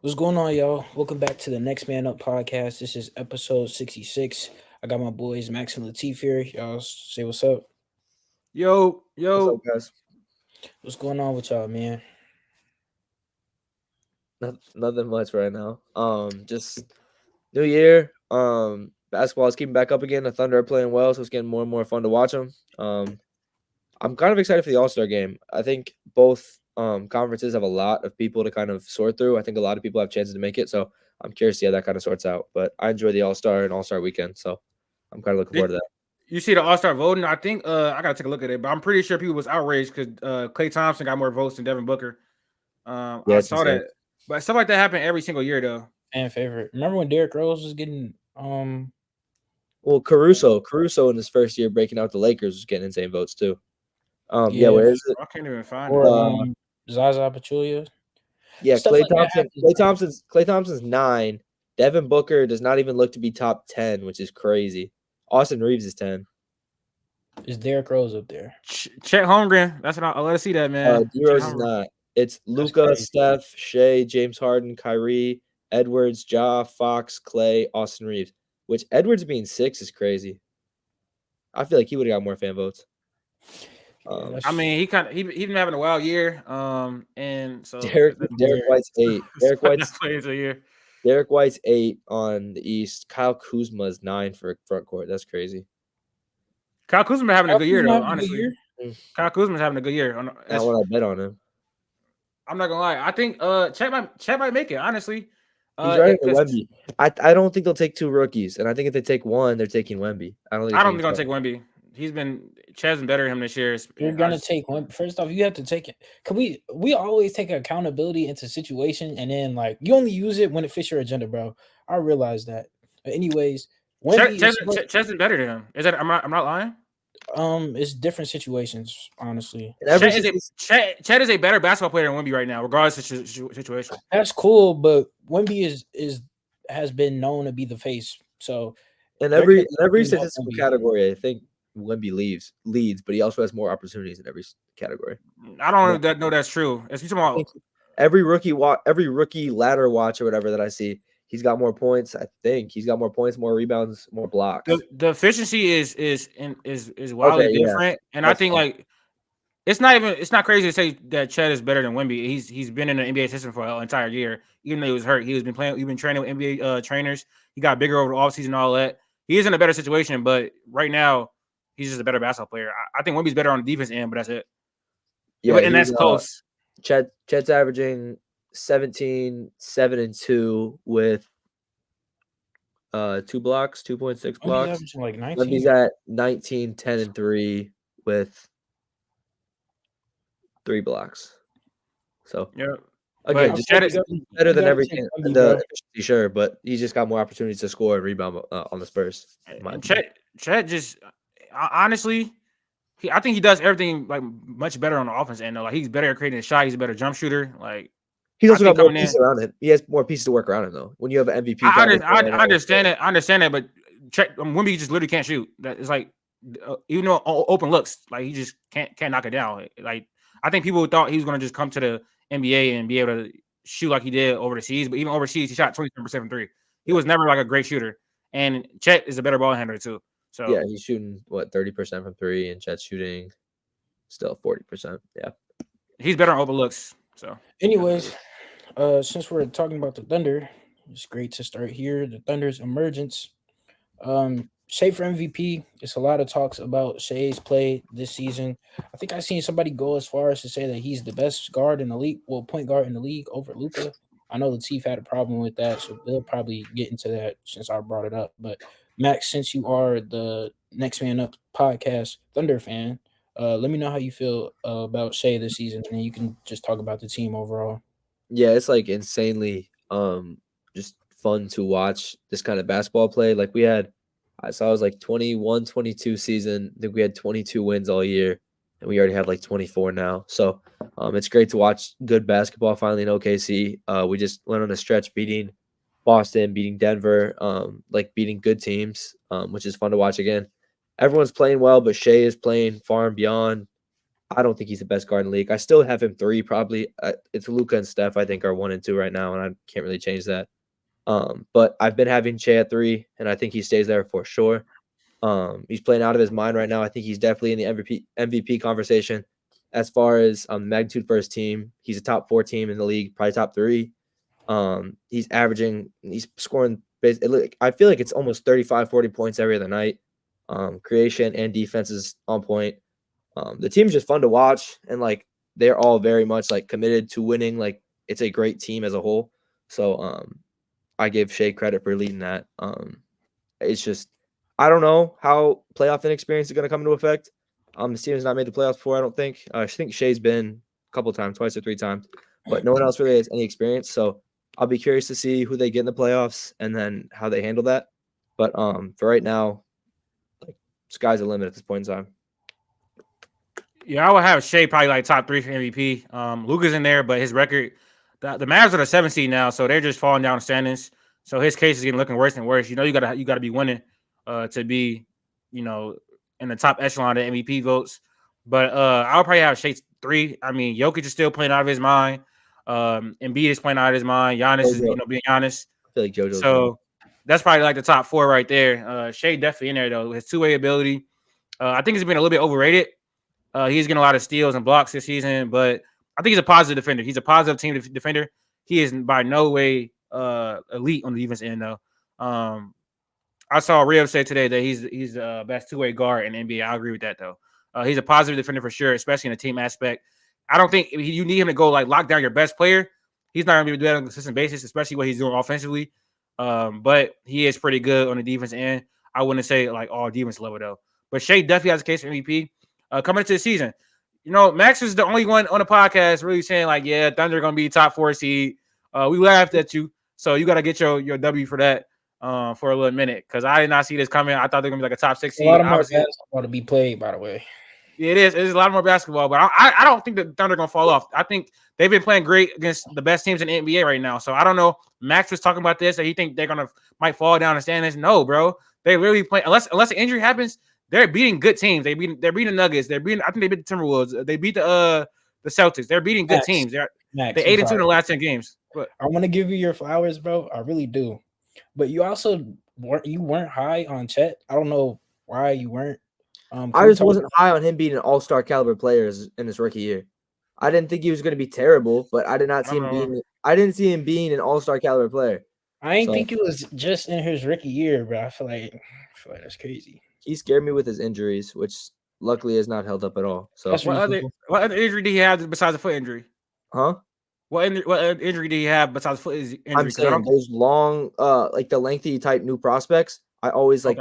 What's going on, y'all? Welcome back to the Next Man Up podcast. This is episode 66. I got my boys Max and Latif here. Y'all say what's up. Yo, What's up, yo. guys? What's going on with y'all, man? Nothing much right now. Just new year. Basketball is keeping back up again. The Thunder are playing well, so it's getting more and more fun to watch them. I'm kind of excited for the All-Star game. I think both conferences have a lot of people to kind of sort through. I think a lot of people have chances to make it, so I'm curious to see how that kind of sorts out. But I enjoy the All-Star and All-Star weekend, so I'm kind of looking forward Did to that. you see the All Star voting? I think I gotta take a look at it, but I'm pretty sure people was outraged because Klay Thompson got more votes than Devin Booker. Yeah, I it's saw insane. that, but stuff like that happen every single year though. Fan favorite. Remember when Derrick Rose was getting Well, Caruso in his first year breaking out the Lakers was getting insane votes too. Yeah, yeah, where is it? I can't even find or it. Zaza Pachulia? Yeah, Stuff like that happens, bro. Clay Thompson's 9. Devin Booker does not even look to be top 10, which is crazy. Austin Reeves is 10. Is Derrick Rose up there? Chet Holmgren. That's what I let us see that man. D Chet Rose is Holmgren. not. It's That's Luca, crazy. Steph, Shea, James Harden, Kyrie, Edwards, Ja, Fox, Clay, Austin Reeves. Which Edwards being 6 is crazy. I feel like he would have got more fan votes. Yeah, Um, I that's mean, he been having a wild year. And so Derek weird. White's 8. that plays a year. Derek White's 8 on the East. Kyle Kuzma is 9 for front court. That's crazy. Kyle Kuzma having a How good year Kuzma though. having a good Honestly, year? Mm, Kyle Kuzma's having a good year. Not As when I bet on him. I'm not gonna lie. I think Chet might make it, honestly. He's right into Because Wemby. I don't think they'll take 2 rookies, and I think if they take 1, they're taking Wemby. I don't think I they're don't taking think they're gonna take Steph. Wemby. Chad's been better than him this year. You're I gonna just take one. First off, you have to take it. Can we always take accountability into situation and then like you only use it when it fits your agenda, bro. I realize that. But anyways, Wemby is supposed Chad's been better than him. Is that I'm not lying. it's different situations, honestly. In every Chad is a better basketball player than Wemby right now, regardless of situation. That's cool, but Wemby is has been known to be the face. So in they're every gonna in every team up statistical Wemby. category, I think Wemby leads, but he also has more opportunities in every category. I don't Yeah. know that's true. If you talking I about think every rookie ladder watch or whatever that I see, he's got more points. I think he's got more points, more rebounds, more blocks. the efficiency is wildly Okay, yeah, different, and I that's think fine. like it's not crazy to say that Chet is better than Wemby. He's been in the NBA system for an entire year, even though he was hurt. He's been training with NBA trainers. He got bigger over the offseason and all that. He is in a better situation, but right now he's just a better basketball player. I think Wemby's better on the defense end, but that's it. Yeah, And that's he's close. Chet's averaging 17, 7 and 2 with 2 blocks, 2.6 Wemby's blocks. averaging like Wemby's 19. at 19, 10 and 3 with 3 blocks. So Yeah, again, but I just feel like better you than gotta take everything. Wemby, The bro. efficiency, sure, but he's just got more opportunities to score and rebound on the Spurs, in my and opinion. Chet just honestly. I think he does everything like much better on the offense end. Though. Like he's better at creating a shot. He's a better jump shooter. Like He's I also got think more coming in, pieces around him. He has more pieces to work around him, though. When you have an MVP caliber I player, understand it. I understand it, but Wemby just literally can't shoot. That is like even though open looks, like he just can't knock it down. Like I think people thought he was going to just come to the NBA and be able to shoot like he did overseas, but even overseas he shot 27% from three. He yeah, was never like a great shooter, and Chet is a better ball handler too. yeah, So he's shooting what 30% from 3, and Chet's shooting still 40%. Yeah, he's better on open looks. So that's what it Anyways, is. since we're talking about the Thunder, it's great to start here. The Thunder's emergence. Shea for MVP. It's a lot of talks about Shea's play this season. I think I seen somebody go as far as to say that he's the best guard in the league, well, point guard in the league over Luca. I know Latif had a problem with that, so they'll probably get into that since I brought it up. But Max, since you are the Next Man Up podcast Thunder fan, let me know how you feel about Shea this season, and then you can just talk about the team overall. yeah, it's like insanely just fun to watch this kind of basketball play. Like I saw it was like 21, 22 season. I think we had 22 wins all year, and we already have like 24 now. So it's great to watch good basketball finally in OKC. We just went on a stretch beating Boston, beating Denver, like beating good teams, which is fun to watch again. Everyone's playing well, but Shea is playing far and beyond. I don't think he's the best guard in the league. I still have him 3 probably. It's Luka and Steph, I think, are 1 and 2 right now, and I can't really change that. But I've been having Shea at 3, and I think he stays there for sure. He's playing out of his mind right now. I think he's definitely in the MVP conversation. As far as magnitude for his team, he's a top 4 team in the league, probably top 3. He's scoring. I feel like it's almost 35, 40 points every other night. Creation and defense is on point. The team's just fun to watch, and like they're all very much like committed to winning. Like it's a great team as a whole. So I give Shea credit for leading that. It's just I don't know how playoff inexperience is going to come into effect. This team has not made the playoffs before. I don't think. I think Shea's been a couple times, 2 or 3 times, but no one else really has any experience. So I'll be curious to see who they get in the playoffs and then how they handle that. But for right now, like sky's the limit at this point in time. Yeah, I would have Shea probably like top 3 for MVP. Luka's in there, but his record, the Mavs are the 7th seed now, so they're just falling down the standings. So his case is getting looking worse and worse. You know, you gotta be winning to be, you know, in the top echelon of MVP votes. But I would probably have Shea 3. I mean, Jokic is still playing out of his mind. Embiid is playing out of his mind. Giannis is, being honest. I feel like JoJo's so that's probably like the top 4 right there. Shea definitely in there though. His 2-way ability. I think he's been a little bit overrated. He's getting a lot of steals and blocks this season, but I think he's a positive defender. He's a positive team defender. He is by no way elite on the defense end, though. I saw Rio say today that he's the best 2-way guard in the NBA. I agree with that, though. He's a positive defender for sure, especially in the team aspect. I don't think you need him to go like lock down your best player. He's not going to be able to do that on a consistent basis, especially what he's doing offensively. But he is pretty good on the defense end. I wouldn't say like all defense level, though. But Shea definitely has a case for MVP. Coming into the season, you know, Max is the only one on the podcast really saying like, yeah, Thunder going to be top 4 seed. We laughed at you, so you got to get your W for that for a little minute because I did not see this coming. I thought they're going to be like a top 6 seed. A lot of more basketball to be played, by the way. Yeah, it is. It's a lot more basketball, but I don't think the Thunder are going to fall off. I think they've been playing great against the best teams in the NBA right now. So I don't know. Max was talking about this that he think they're might fall down the standings. No, bro, they really play unless an injury happens. They're beating good teams. They're beating the Nuggets. I think they beat the Timberwolves. They beat the Celtics. They're beating good teams. They're 8-2 in the last 10 games. But I want to give you your flowers, bro. I really do. But you also weren't high on Chet. I don't know why you weren't. I just wasn't high on him being an all-star caliber player in his rookie year. I didn't think he was going to be terrible, but I did not see him being. I didn't see him being an all-star caliber player. I didn't think it was just in his rookie year, bro. I feel like that's crazy. He scared me with his injuries, which luckily has not held up at all. So what other injury did he have besides the foot injury? Huh? What injury did he have besides foot injury? I'm saying those long, like the lengthy type new prospects. I always like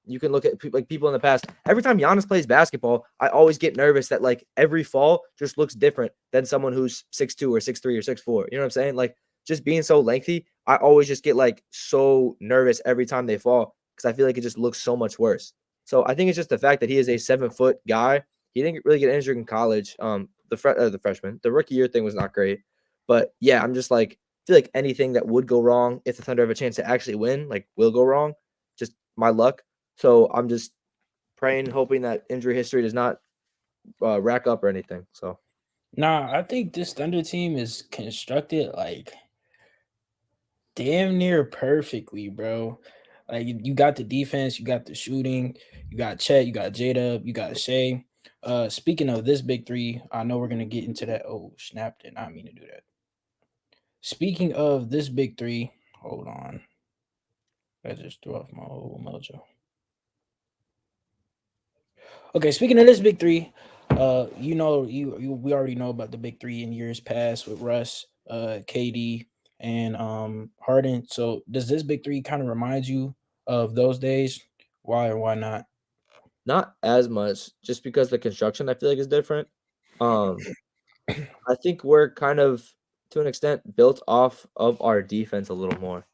you can look at like people in the past. Every time Giannis plays basketball, I always get nervous that like every fall just looks different than someone who's 6'2" or 6'3" or 6'4". You know what I'm saying? Like just being so lengthy, I always just get like so nervous every time they fall because I feel like it just looks so much worse. So I think it's just the fact that he is a 7-foot guy. He didn't really get injured in college. The freshman, the rookie year thing was not great, but yeah, I'm just like feel like anything that would go wrong if the Thunder have a chance to actually win, like will go wrong. Just my luck. So I'm just praying, hoping that injury history does not rack up or anything. So, nah, I think this Thunder team is constructed like damn near perfectly, bro. Like you got the defense, you got the shooting, you got Chet, you got Jaedon, you got Shea. Speaking of this big 3, I know we're gonna get into that. Oh, snap! Did not mean to do that. Speaking of this big 3, hold on. I just threw off my whole mojo. Okay, speaking of this big 3, you know, we already know about the big 3 in years past with Russ, KD, and Harden. So does this big 3 kind of remind you of those days? Why or why not? Not as much, just because the construction I feel like is different. I think we're kind of to an extent built off of our defense a little more.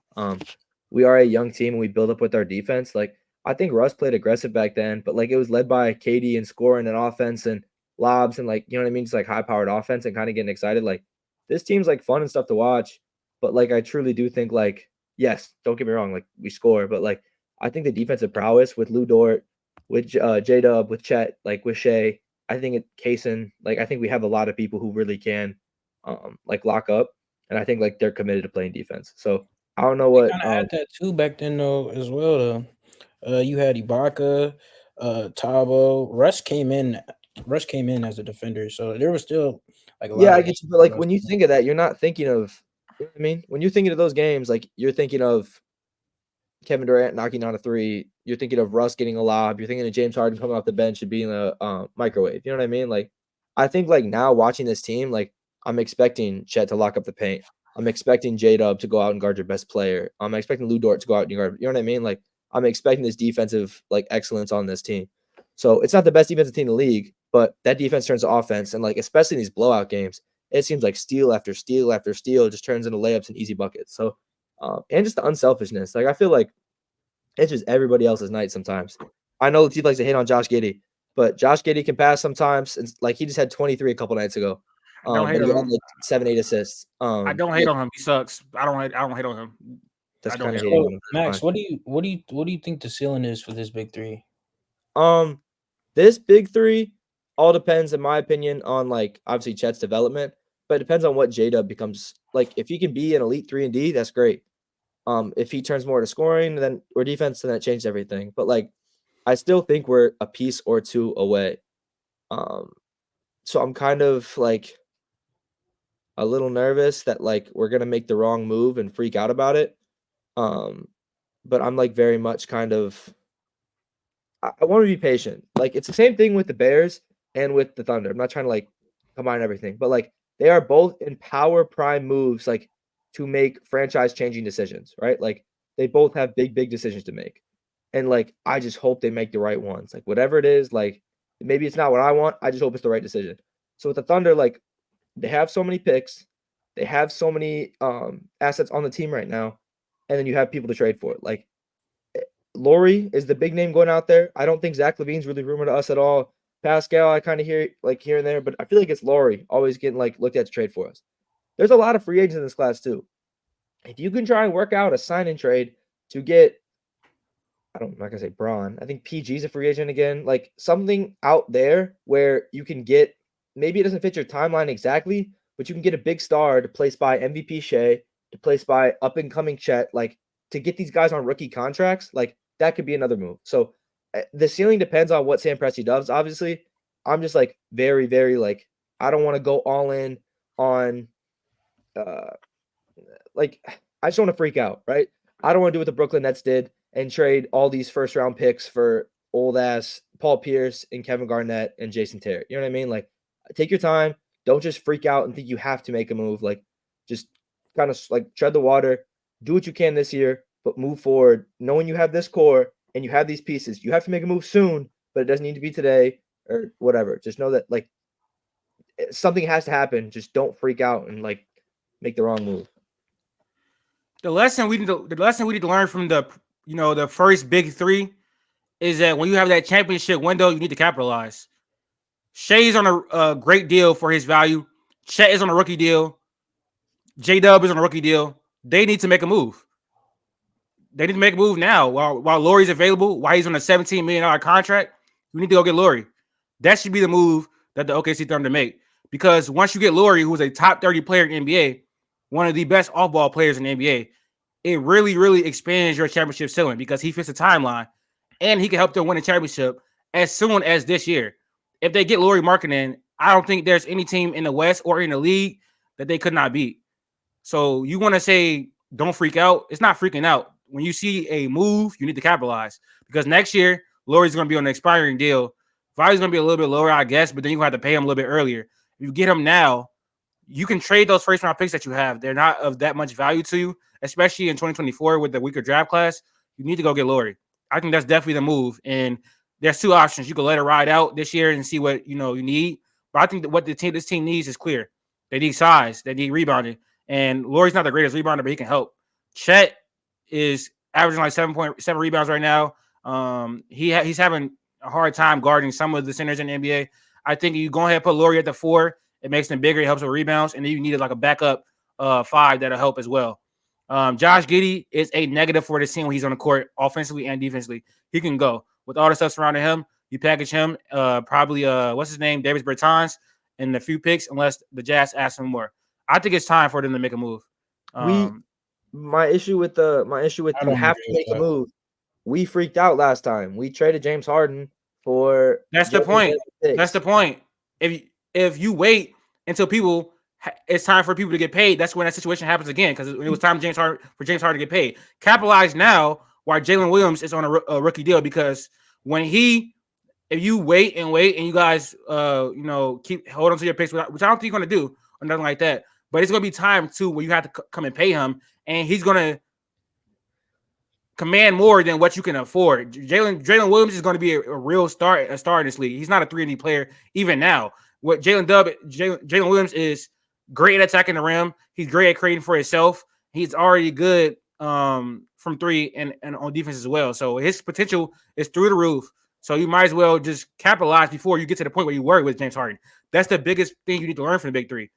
We are a young team and we build up with our defense. Like I think Russ played aggressive back then, but like it was led by KD and scoring and offense and lobs and like, you know what I mean? Just like high powered offense and kind of getting excited. Like this team's like fun and stuff to watch. But like I truly do think like, yes, don't get me wrong, like we score, but like I think the defensive prowess with Lou Dort, with J-Dub, with Chet, like with Shea, I think Kaysen, like I think we have a lot of people who really can like lock up, and I think like they're committed to playing defense. So I don't know They what kind of had that too back then though as well. Though. You had Ibaka, Tabo. Russ came in as a defender, so there was still like a lot yeah, I of. get you, but like when you think of that, you're not thinking of you know what I mean? When you're thinking of those games, like you're thinking of Kevin Durant knocking down a three, you're thinking of Russ getting a lob, you're thinking of James Harden coming off the bench and being a microwave. You know what I mean? Like I think like now watching this team, like I'm expecting Chet to lock up the paint. I'm expecting J-Dub to go out and guard your best player. I'm expecting Lou Dort to go out and guard. You know what I mean? Like I'm expecting this defensive like excellence on this team. So it's not the best defensive team in the league, but that defense turns to offense, and like especially in these blowout games, it seems like steal after steal after steal just turns into layups and easy buckets. So and just the unselfishness. Like I feel like it's just everybody else's night sometimes. I know Latif likes to hate on Josh Giddey, but Josh Giddey can pass sometimes. And like he just had 23 a couple nights ago. Don't hate But he on had him. like 7, 8 assists. I don't hate on him. He sucks. I don't hate on him. That's I don't kind of hate hating on on So him. Max, Fine. what do you think the ceiling is for this big three? This big three all depends, in my opinion, on like obviously Chet's development, but it depends on what J-Dub becomes. Like if he can be an elite 3 and D, that's great. If he turns more to scoring then or defense, then that changes everything. But like I still think we're a piece or two away. Um, so I'm kind of like a little nervous that like we're gonna make the wrong move and freak out about it. Um, but I'm like very much kind of I want to be patient. Like it's the same thing with the Bears and with the Thunder. I'm not trying to like combine everything, but like they are both in power prime moves, like to make franchise changing decisions, right? Like they both have big decisions to make. And like I just hope they make the right ones. Like whatever it is, like maybe it's not what I want. I just hope it's the right decision. So with the Thunder, like they have so many picks, they have so many assets on the team right now, and then you have people to trade for it. Like Laurie is the big name going out there. I don't think Zach Levine's really rumored to us at all. Pascal, I kind of hear like here and there, but I feel like it's Laurie always getting like looked at to trade for us. There's a lot of free agents in this class too. If you can try and work out a sign and trade to get, I'm not gonna say Braun. I think PG's a free agent again. Like something out there where you can get. Maybe it doesn't fit your timeline exactly, but you can get a big star to place by MVP Shea, to place by up and coming Chet, like to get these guys on rookie contracts. Like that could be another move. So the ceiling depends on what Sam Presti does. Obviously, I'm just like very like I don't want to go all in on like I just want to freak out, right? I don't want to do what the Brooklyn Nets did and trade all these first round picks for old ass Paul Pierce and Kevin Garnett and Jason Terry. You know what I mean? Like take your time. Don't just freak out and think you have to make a move. Like just kind of like tread the water. Do what you can this year, but move forward. Knowing you have this core and you have these pieces, you have to make a move soon, but it doesn't need to be today or whatever. Just know that like something has to happen. Just don't freak out and like make the wrong move. The lesson we need to learn from the first big three is that when you have that championship window, you need to capitalize. Shea's on a great deal for his value. Chet is on a rookie deal. J-Dub is on a rookie deal. They need to make a move. They need to make a move now while Laurie's available, while he's on a $17 million contract. We need to go get Laurie. That should be the move that the OKC Thunder make. Because once you get Laurie, who's a top 30 player in the NBA, one of the best off-ball players in the NBA, it really expands your championship ceiling because he fits the timeline and he can help them win a championship as soon as this year. If they get Laurie Markkinen, I don't think there's any team in the West or in the league that they could not beat. So you want to say don't freak out? It's not freaking out. When you see a move, you need to capitalize because next year Laurie's going to be on an expiring deal. Value's going to be a little bit lower, I guess, but then you have to pay him a little bit earlier. If you get him now, you can trade those first round picks that you have. They're not of that much value to you, especially in 2024 with the weaker draft class. You need to go get Laurie. I think that's definitely the move. And there's two options. You can let it ride out this year and see what you need. But I think that what this team needs is clear. They need size. They need rebounding. And Laurie's not the greatest rebounder, but he can help. Chet is averaging like 7.7 rebounds right now. He's having a hard time guarding some of the centers in the NBA. I think you go ahead and put Laurie at the 4. It makes them bigger. It helps with rebounds. And then you needed like a backup 5 that'll help as well. Josh Giddey is a negative for the team when he's on the court, offensively and defensively. He can go. With all the stuff surrounding him, You package him, probably what's his name, Davis Bertans, and a few picks, unless the Jazz ask him more. I think it's time for them to make a move. My issue with I you don't have agree to with make a that. move. We freaked out last time. We traded James Harden for That's the Jalen point. Green That's the picks. point. If you wait until it's time for people to get paid, that's when that situation happens again. Because it was time for James Harden to get paid. Capitalize now while Jalen Williams is on a rookie deal. Because if you wait and you guys keep hold on to your picks, which I don't think you're gonna do or nothing like that. But it's gonna be time too where you have to come and pay him, and he's gonna command more than what you can afford. Jalen Williams is going to be a real star in this league. He's not a 3-and-D player even now. What Jalen Williams is great at attacking the rim. He's great at creating for himself. He's already good from three and on defense as well. So his potential is through the roof. So you might as well just capitalize before you get to the point where you worry with James Harden. That's the biggest thing you need to learn from the big three.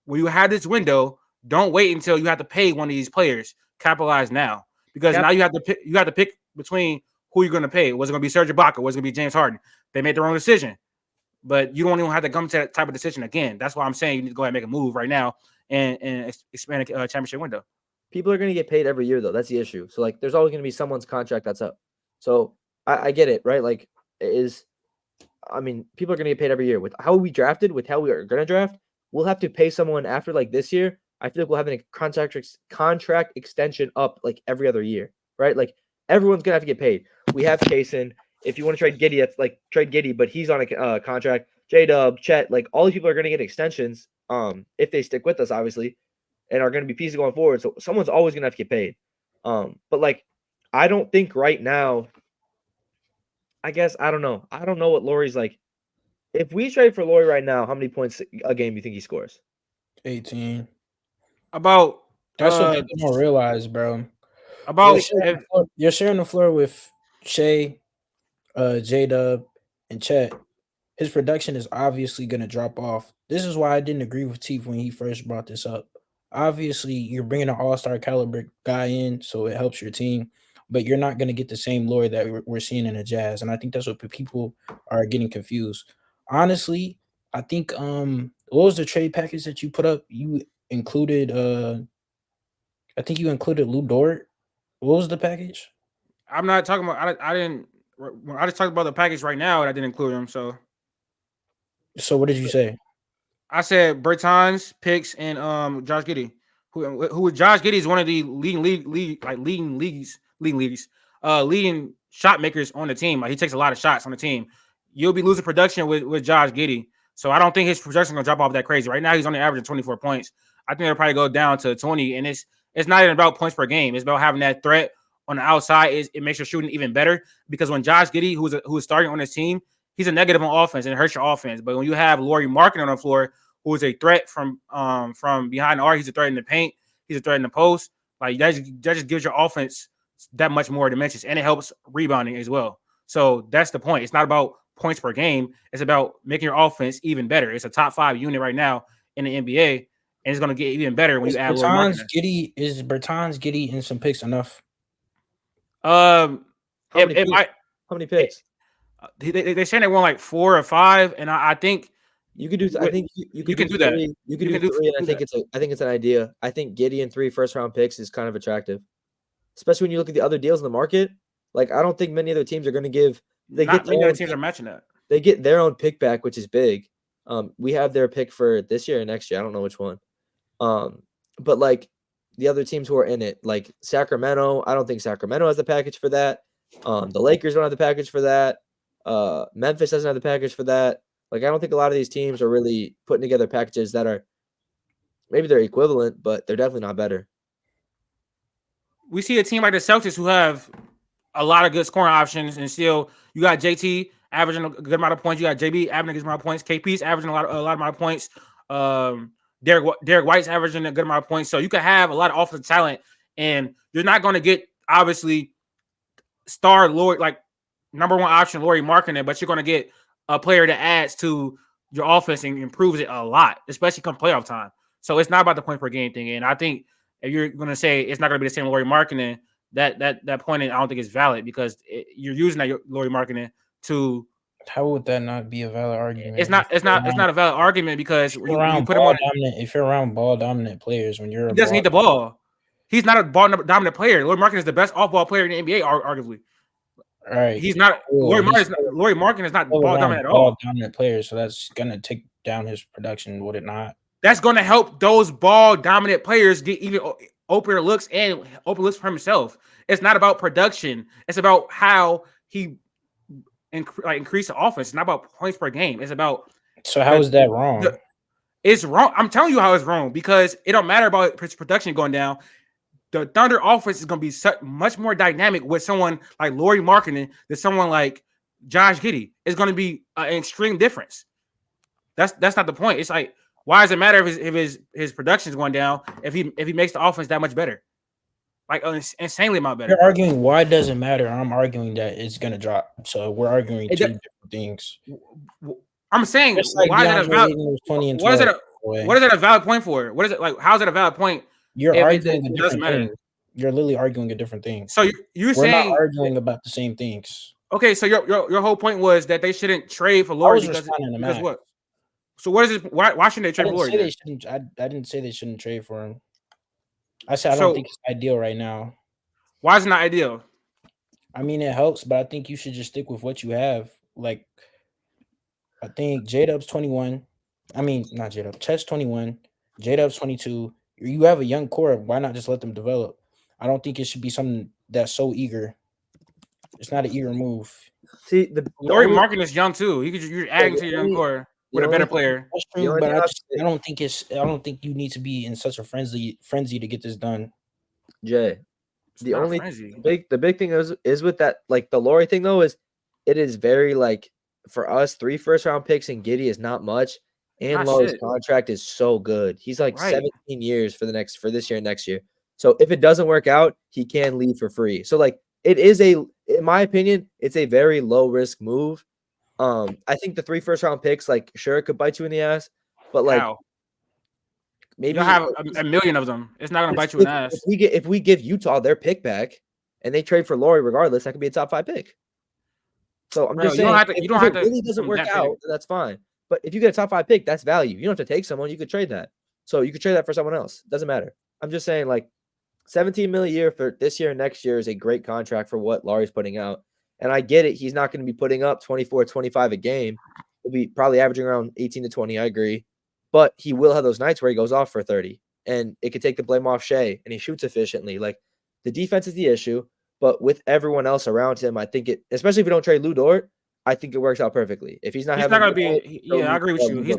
When you have this window, don't wait until you have to pay one of these players. Capitalize now. Because now you have to pick between who you're going to pay. Was it going to be Serge Ibaka? Was it going to be James Harden? They made their own decision, but you don't even have to come to that type of decision again. That's why I'm saying you need to go ahead and make a move right now and expand a championship window. People are going to get paid every year, though. That's the issue. So, like, there's always going to be someone's contract that's up. So, I get it, right? Like, people are going to get paid every year. With how we drafted, with how we are going to draft, we'll have to pay someone after, like, this year. I feel like we'll have a contract extension up like every other year, right? Like everyone's gonna have to get paid. We have Kaysen. If you want to trade Giddey, that's like trade Giddey, but he's on a contract. J-Dub, Chet, like all these people are gonna get extensions. If they stick with us, obviously, and are gonna be pieces going forward. So someone's always gonna have to get paid. But like, I don't think right now. I guess I don't know. I don't know what Lauri's like. If we trade for Lauri right now, how many points a game do you think he scores? 18. About That's what people don't realize, bro. About you're sharing the floor with Shea, J-Dub, and Chet. His production is obviously going to drop off. This is why I didn't agree with Teef when he first brought this up. Obviously, you're bringing an all-star caliber guy in, so it helps your team, but you're not going to get the same lore that we're seeing in the Jazz, and I think that's what people are getting confused. Honestly, I think what was the trade package that you put up? You included I think you included Lou Dort. What was the package? I'm not talking about. I didn't. I just talked about the package right now, and I didn't include him. So what did you say? I said Bertans, picks, and Josh Giddey. Who Josh Giddey is one of the leading shot makers on the team. Like he takes a lot of shots on the team. You'll be losing production with Josh Giddey. So I don't think his production is gonna drop off that crazy. Right now he's on the average of 24 points. I think it'll probably go down to 20. And it's not even about points per game. It's about having that threat on the outside. It makes your shooting even better because when Josh Giddey, who's starting on his team, he's a negative on offense and it hurts your offense. But when you have Lauri Markkanen on the floor, who is a threat from behind the arc, he's a threat in the paint, he's a threat in the post. Like that just gives your offense that much more dimensions, and it helps rebounding as well. So that's the point. It's not about points per game. It's about making your offense even better. It's a top 5 unit right now in the NBA, and it's going to get even better when you add Lauri Markkanen. Is Bertans, Giddey, and some picks enough? How many picks? They saying they want like 4 or 5, and I think you could do. I think you could do that. You could do 3, and I think it's an idea. I think Giddey and 3 first-round picks is kind of attractive, especially when you look at the other deals in the market. Like I don't think many other teams are going to give. Not many other teams are matching that. They get their own pick back, which is big. We have their pick for this year and next year. I don't know which one. But like the other teams who are in it, like Sacramento, I don't think Sacramento has the package for that. The Lakers don't have the package for that. Memphis doesn't have the package for that. Like I don't think a lot of these teams are really putting together packages that are maybe they're equivalent, but they're definitely not better. We see a team like the Celtics who have a lot of good scoring options, and still you got JT averaging a good amount of points. You got JB averaging a good amount of points. KP's averaging a lot amount of points. Derek White's averaging a good amount of points. So you can have a lot of offensive talent, and you're not going to get obviously star Lauri, like number 1 option Lauri Markkanen, but you're going to get a player that adds to your offense and improves it a lot, especially come playoff time. So it's not about the point per game thing. And I think if you're going to say it's not going to be the same Lauri Markkanen, that point I don't think is valid because you're using that Lauri Markkanen to How would that not be a valid argument? It's not. If It's you're not. It's around, not a valid argument because if you're you around put him on. if you're around ball dominant players, when you're He a doesn't ball, need the ball. He's not a ball dominant player. Lauri Markkanen is the best off ball player in the NBA, arguably. all right, He's not. cool. Lauri Markkanen is not Still ball around dominant at ball all. dominant players, so that's gonna take down his production, would it not? That's going to help those ball dominant players get even opener looks and open looks for himself. It's not about production. It's about how he increase the offense. It's not about points per game. It's about So how is that wrong? It's wrong. I'm telling you how it's wrong because it don't matter about his production going down. The Thunder offense is going to be much more dynamic with someone like Lauri Markkanen than someone like Josh Giddey. It's going to be an extreme difference. That's not the point. It's like, why does it matter if his production is going down if he makes the offense that much better, like insanely amount better? You're arguing why it doesn't matter. I'm arguing that it's gonna drop. So we're arguing two different things. I'm saying, Just like why is that a valid? What is that a valid point for? What is it like? How is it a valid point? You're arguing a different thing. You're literally arguing a different thing. So you're saying we're not arguing about the same things. Okay, so your whole point was that they shouldn't trade for Lauri because what? So what is it? Why shouldn't they trade for Lauri? I didn't say they shouldn't trade for him. I said I don't think it's ideal right now. Why is it not ideal? I mean, it helps, but I think you should just stick with what you have. Like, I think J-Dub's 21. I mean, not J-Dub. Chet's 21. J-Dub's 22. You have a young core. Why not just let them develop? I don't think it should be something that's so eager. It's not an eager move. See, Lauri Markkanen is young too. You're adding to your young core with a better player. That's true, but I don't think you need to be in such a frenzy to get this done. Jay, the big thing is with that, like the Lauri thing though, is it is very like for us 3 first-round picks and Giddey is not much, and Lauri's contract is so good. He's like 17 years for this year and next year. So if it doesn't work out, he can leave for free. So like it is in my opinion, it's a very low risk move. I think the 3 first-round picks, like sure, it could bite you in the ass, but like maybe you'll have a million of them. It's not gonna bite you in the ass. If we give Utah their pick back and they trade for Lauri regardless, that could be a top 5 pick. So I'm just saying, if it really doesn't work out, then that's fine. But if you get a top 5 pick, that's value. You don't have to take someone. You could trade that. So you could trade that for someone else. Doesn't matter. I'm just saying, like, $17 million a year for this year and next year is a great contract for what Lauri's putting out. And I get it. He's not going to be putting up 24, 25 a game. He'll be probably averaging around 18 to 20. I agree. But he will have those nights where he goes off for 30. And it could take the blame off Shea, and he shoots efficiently. Like, the defense is the issue. But with everyone else around him, I think especially if we don't trade Lu Dort, I think it works out perfectly. If he's not I agree with you. I agree with you. He's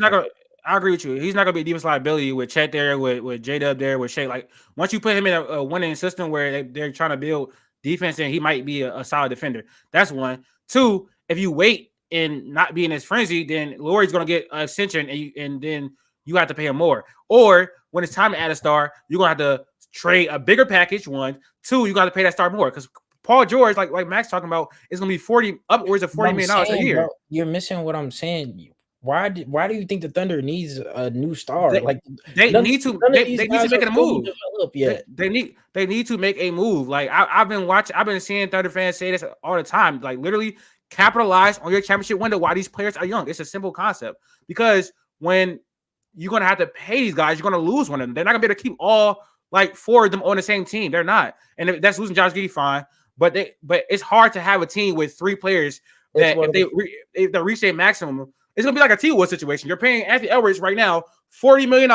not gonna be a defense liability with Chet there, with J-Dub there, with Shea. Like once you put him in a winning system where they're trying to build defense, and he might be a solid defender. That's one. Two, if you wait and not be in his frenzy, then Lauri's gonna get an extension, and then you have to pay him more. Or when it's time to add a star, you're gonna have to trade a bigger package. 1, 2, you got to pay that star more because Paul George, like Max talking about, is gonna be upwards of $40 million a year. Bro, you're missing what I'm saying. Why do you think the Thunder needs a new star? They need to make a move. They need to make a move. Like I've been seeing Thunder fans say this all the time. Like literally capitalize on your championship window while these players are young. It's a simple concept because when you're gonna have to pay these guys, you're gonna lose one of them. They're not gonna be able to keep all like 4 of them on the same team. They're not, and if that's losing Josh Giddey, fine. But it's hard to have a team with 3 players that if they reach their maximum, it's gonna be like a T-Wood situation. You're paying Anthony Edwards right now $40 million.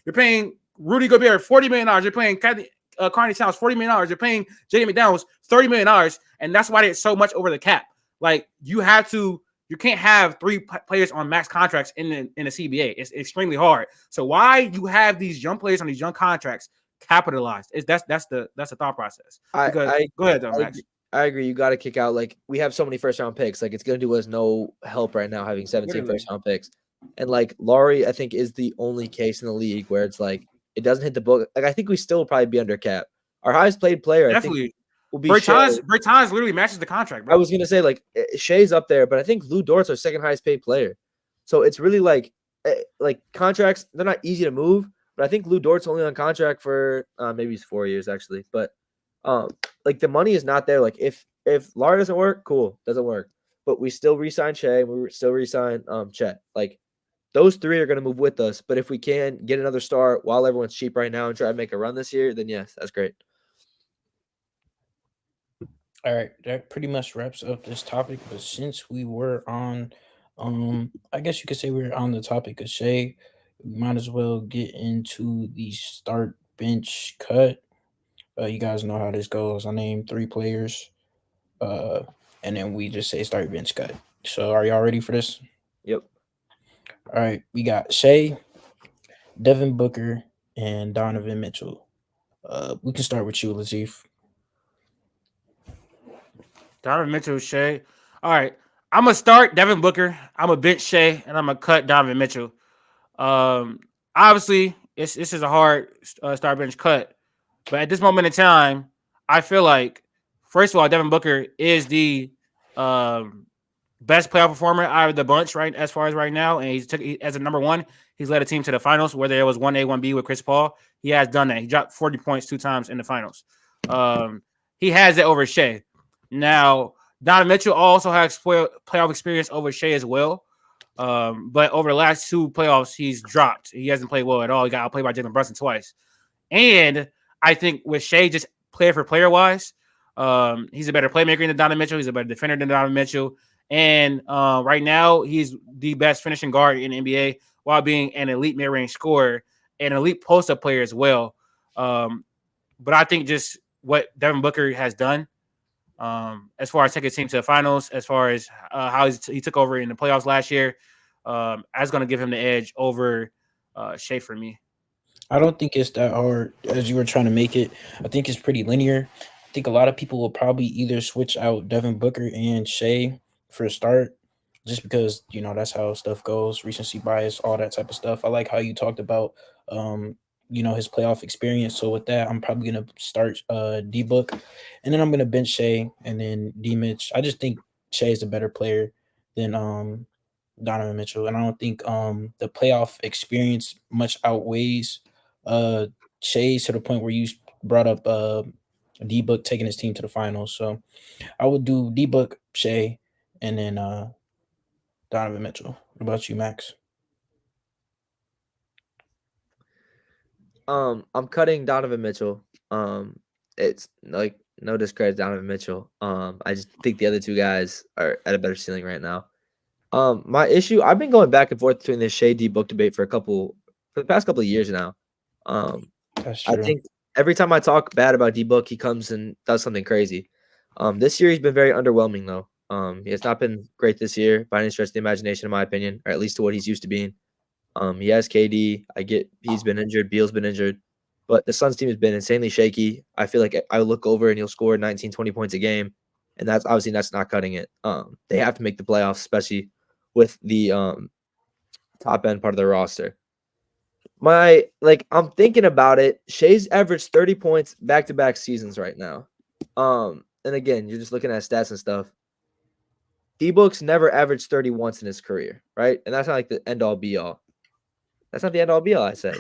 You're paying Rudy Gobert $40 million. You're paying Carney Towns $40 million. You're paying Jaden McDaniels $30 million, and that's why it's so much over the cap. Like you can't have 3 players on max contracts in the CBA. It's extremely hard. So why you have these young players on these young contracts capitalized? That's the thought process. Go ahead, though, Max. I agree. You got to kick out. Like we have so many first-round picks. Like it's gonna do us no help right now having 17 first-round picks. And like Lauri, I think is the only case in the league where it's like it doesn't hit the book. Like I think we still probably be under cap. Our highest paid player, definitely. I think, will be Bertans literally matches the contract, bro. I was gonna say like Shea's up there, but I think Lu Dort's our second highest paid player. So it's really like contracts. They're not easy to move, but I think Lu Dort's only on contract for maybe he's 4 years actually. But like the money is not there. Like if Lauri doesn't work, cool, doesn't work. but we still re-sign Shea. We still re-sign Chet. Like those three are going to move with us. But if we can get another star while everyone's cheap right now and try to make a run this year, then yes, that's great. All right, that pretty much wraps up this topic. But since we were on, I guess you could say we were on the topic of Shea, we might as well get into the start bench cut. You guys know how this goes. I name three players, uh, and then we just say start bench cut. So, are y'all ready for this? Yep. All right, we got Shea, Devin Booker, and Donovan Mitchell. We can start with you, Latif. Donovan Mitchell, Shea. All right. I'm gonna start Devin Booker. I'm gonna bench Shea, and I'm gonna cut Donovan Mitchell. Obviously, this is a hard start bench cut, but at this moment in time, I feel like first of all, Devin Booker is the best playoff performer out of the bunch right as far as right now, and as a number one. He's led a team to the finals, whether it was 1A, 1B with Chris Paul. He has done that. He dropped 40 points 2 times in the finals. He has it over Shea. Now, Donovan Mitchell also has playoff experience over Shea as well. But over the last 2 playoffs, he's dropped. He hasn't played well at all. He got outplayed by Jalen Brunson twice. And I think with Shea, just player for player wise, he's a better playmaker than Donovan Mitchell. He's a better defender than Donovan Mitchell. And right now, he's the best finishing guard in the NBA while being an elite mid-range scorer and an elite post-up player as well. But I think just what Devin Booker has done, as far as taking his team to the finals, as far as how he took over in the playoffs last year, that's going to give him the edge over Shea for me. I don't think it's that hard as you were trying to make it. I think it's pretty linear. I think a lot of people will probably either switch out Devin Booker and Shea for a start, just because that's how stuff goes, recency bias, all that type of stuff. I like how you talked about his playoff experience. So with that, I'm probably gonna start D Book, and then I'm gonna bench Shea and then D Mitch. I just think Shea is a better player than Donovan Mitchell, and I don't think the playoff experience much outweighs Shea's to the point where you brought up D Book taking his team to the finals. So I would do D Book, Shea, and then Donovan Mitchell. What about you, Max? I'm cutting Donovan Mitchell. It's like no discredit to Donovan Mitchell. I just think the other two guys are at a better ceiling right now. My issue, I've been going back and forth between this Shea D Book debate for the past couple of years now. That's true. I think every time I talk bad about D Book, he comes and does something crazy. This year he's been very underwhelming though. He has not been great this year by any stretch of the imagination, in my opinion, or at least to what he's used to being. He has KD. I get he's been injured. Beal's been injured. But the Suns team has been insanely shaky. I feel like I look over and he'll score 19, 20 points a game. And that's not cutting it. They have to make the playoffs, especially with the top end part of the roster. I'm thinking about it. Shea's averaged 30 points back-to-back seasons right now. And again, you're just looking at stats and stuff. D-Book's never averaged 30 once in his career, right? And that's not like the end-all be-all. That's not the end-all be-all, I say.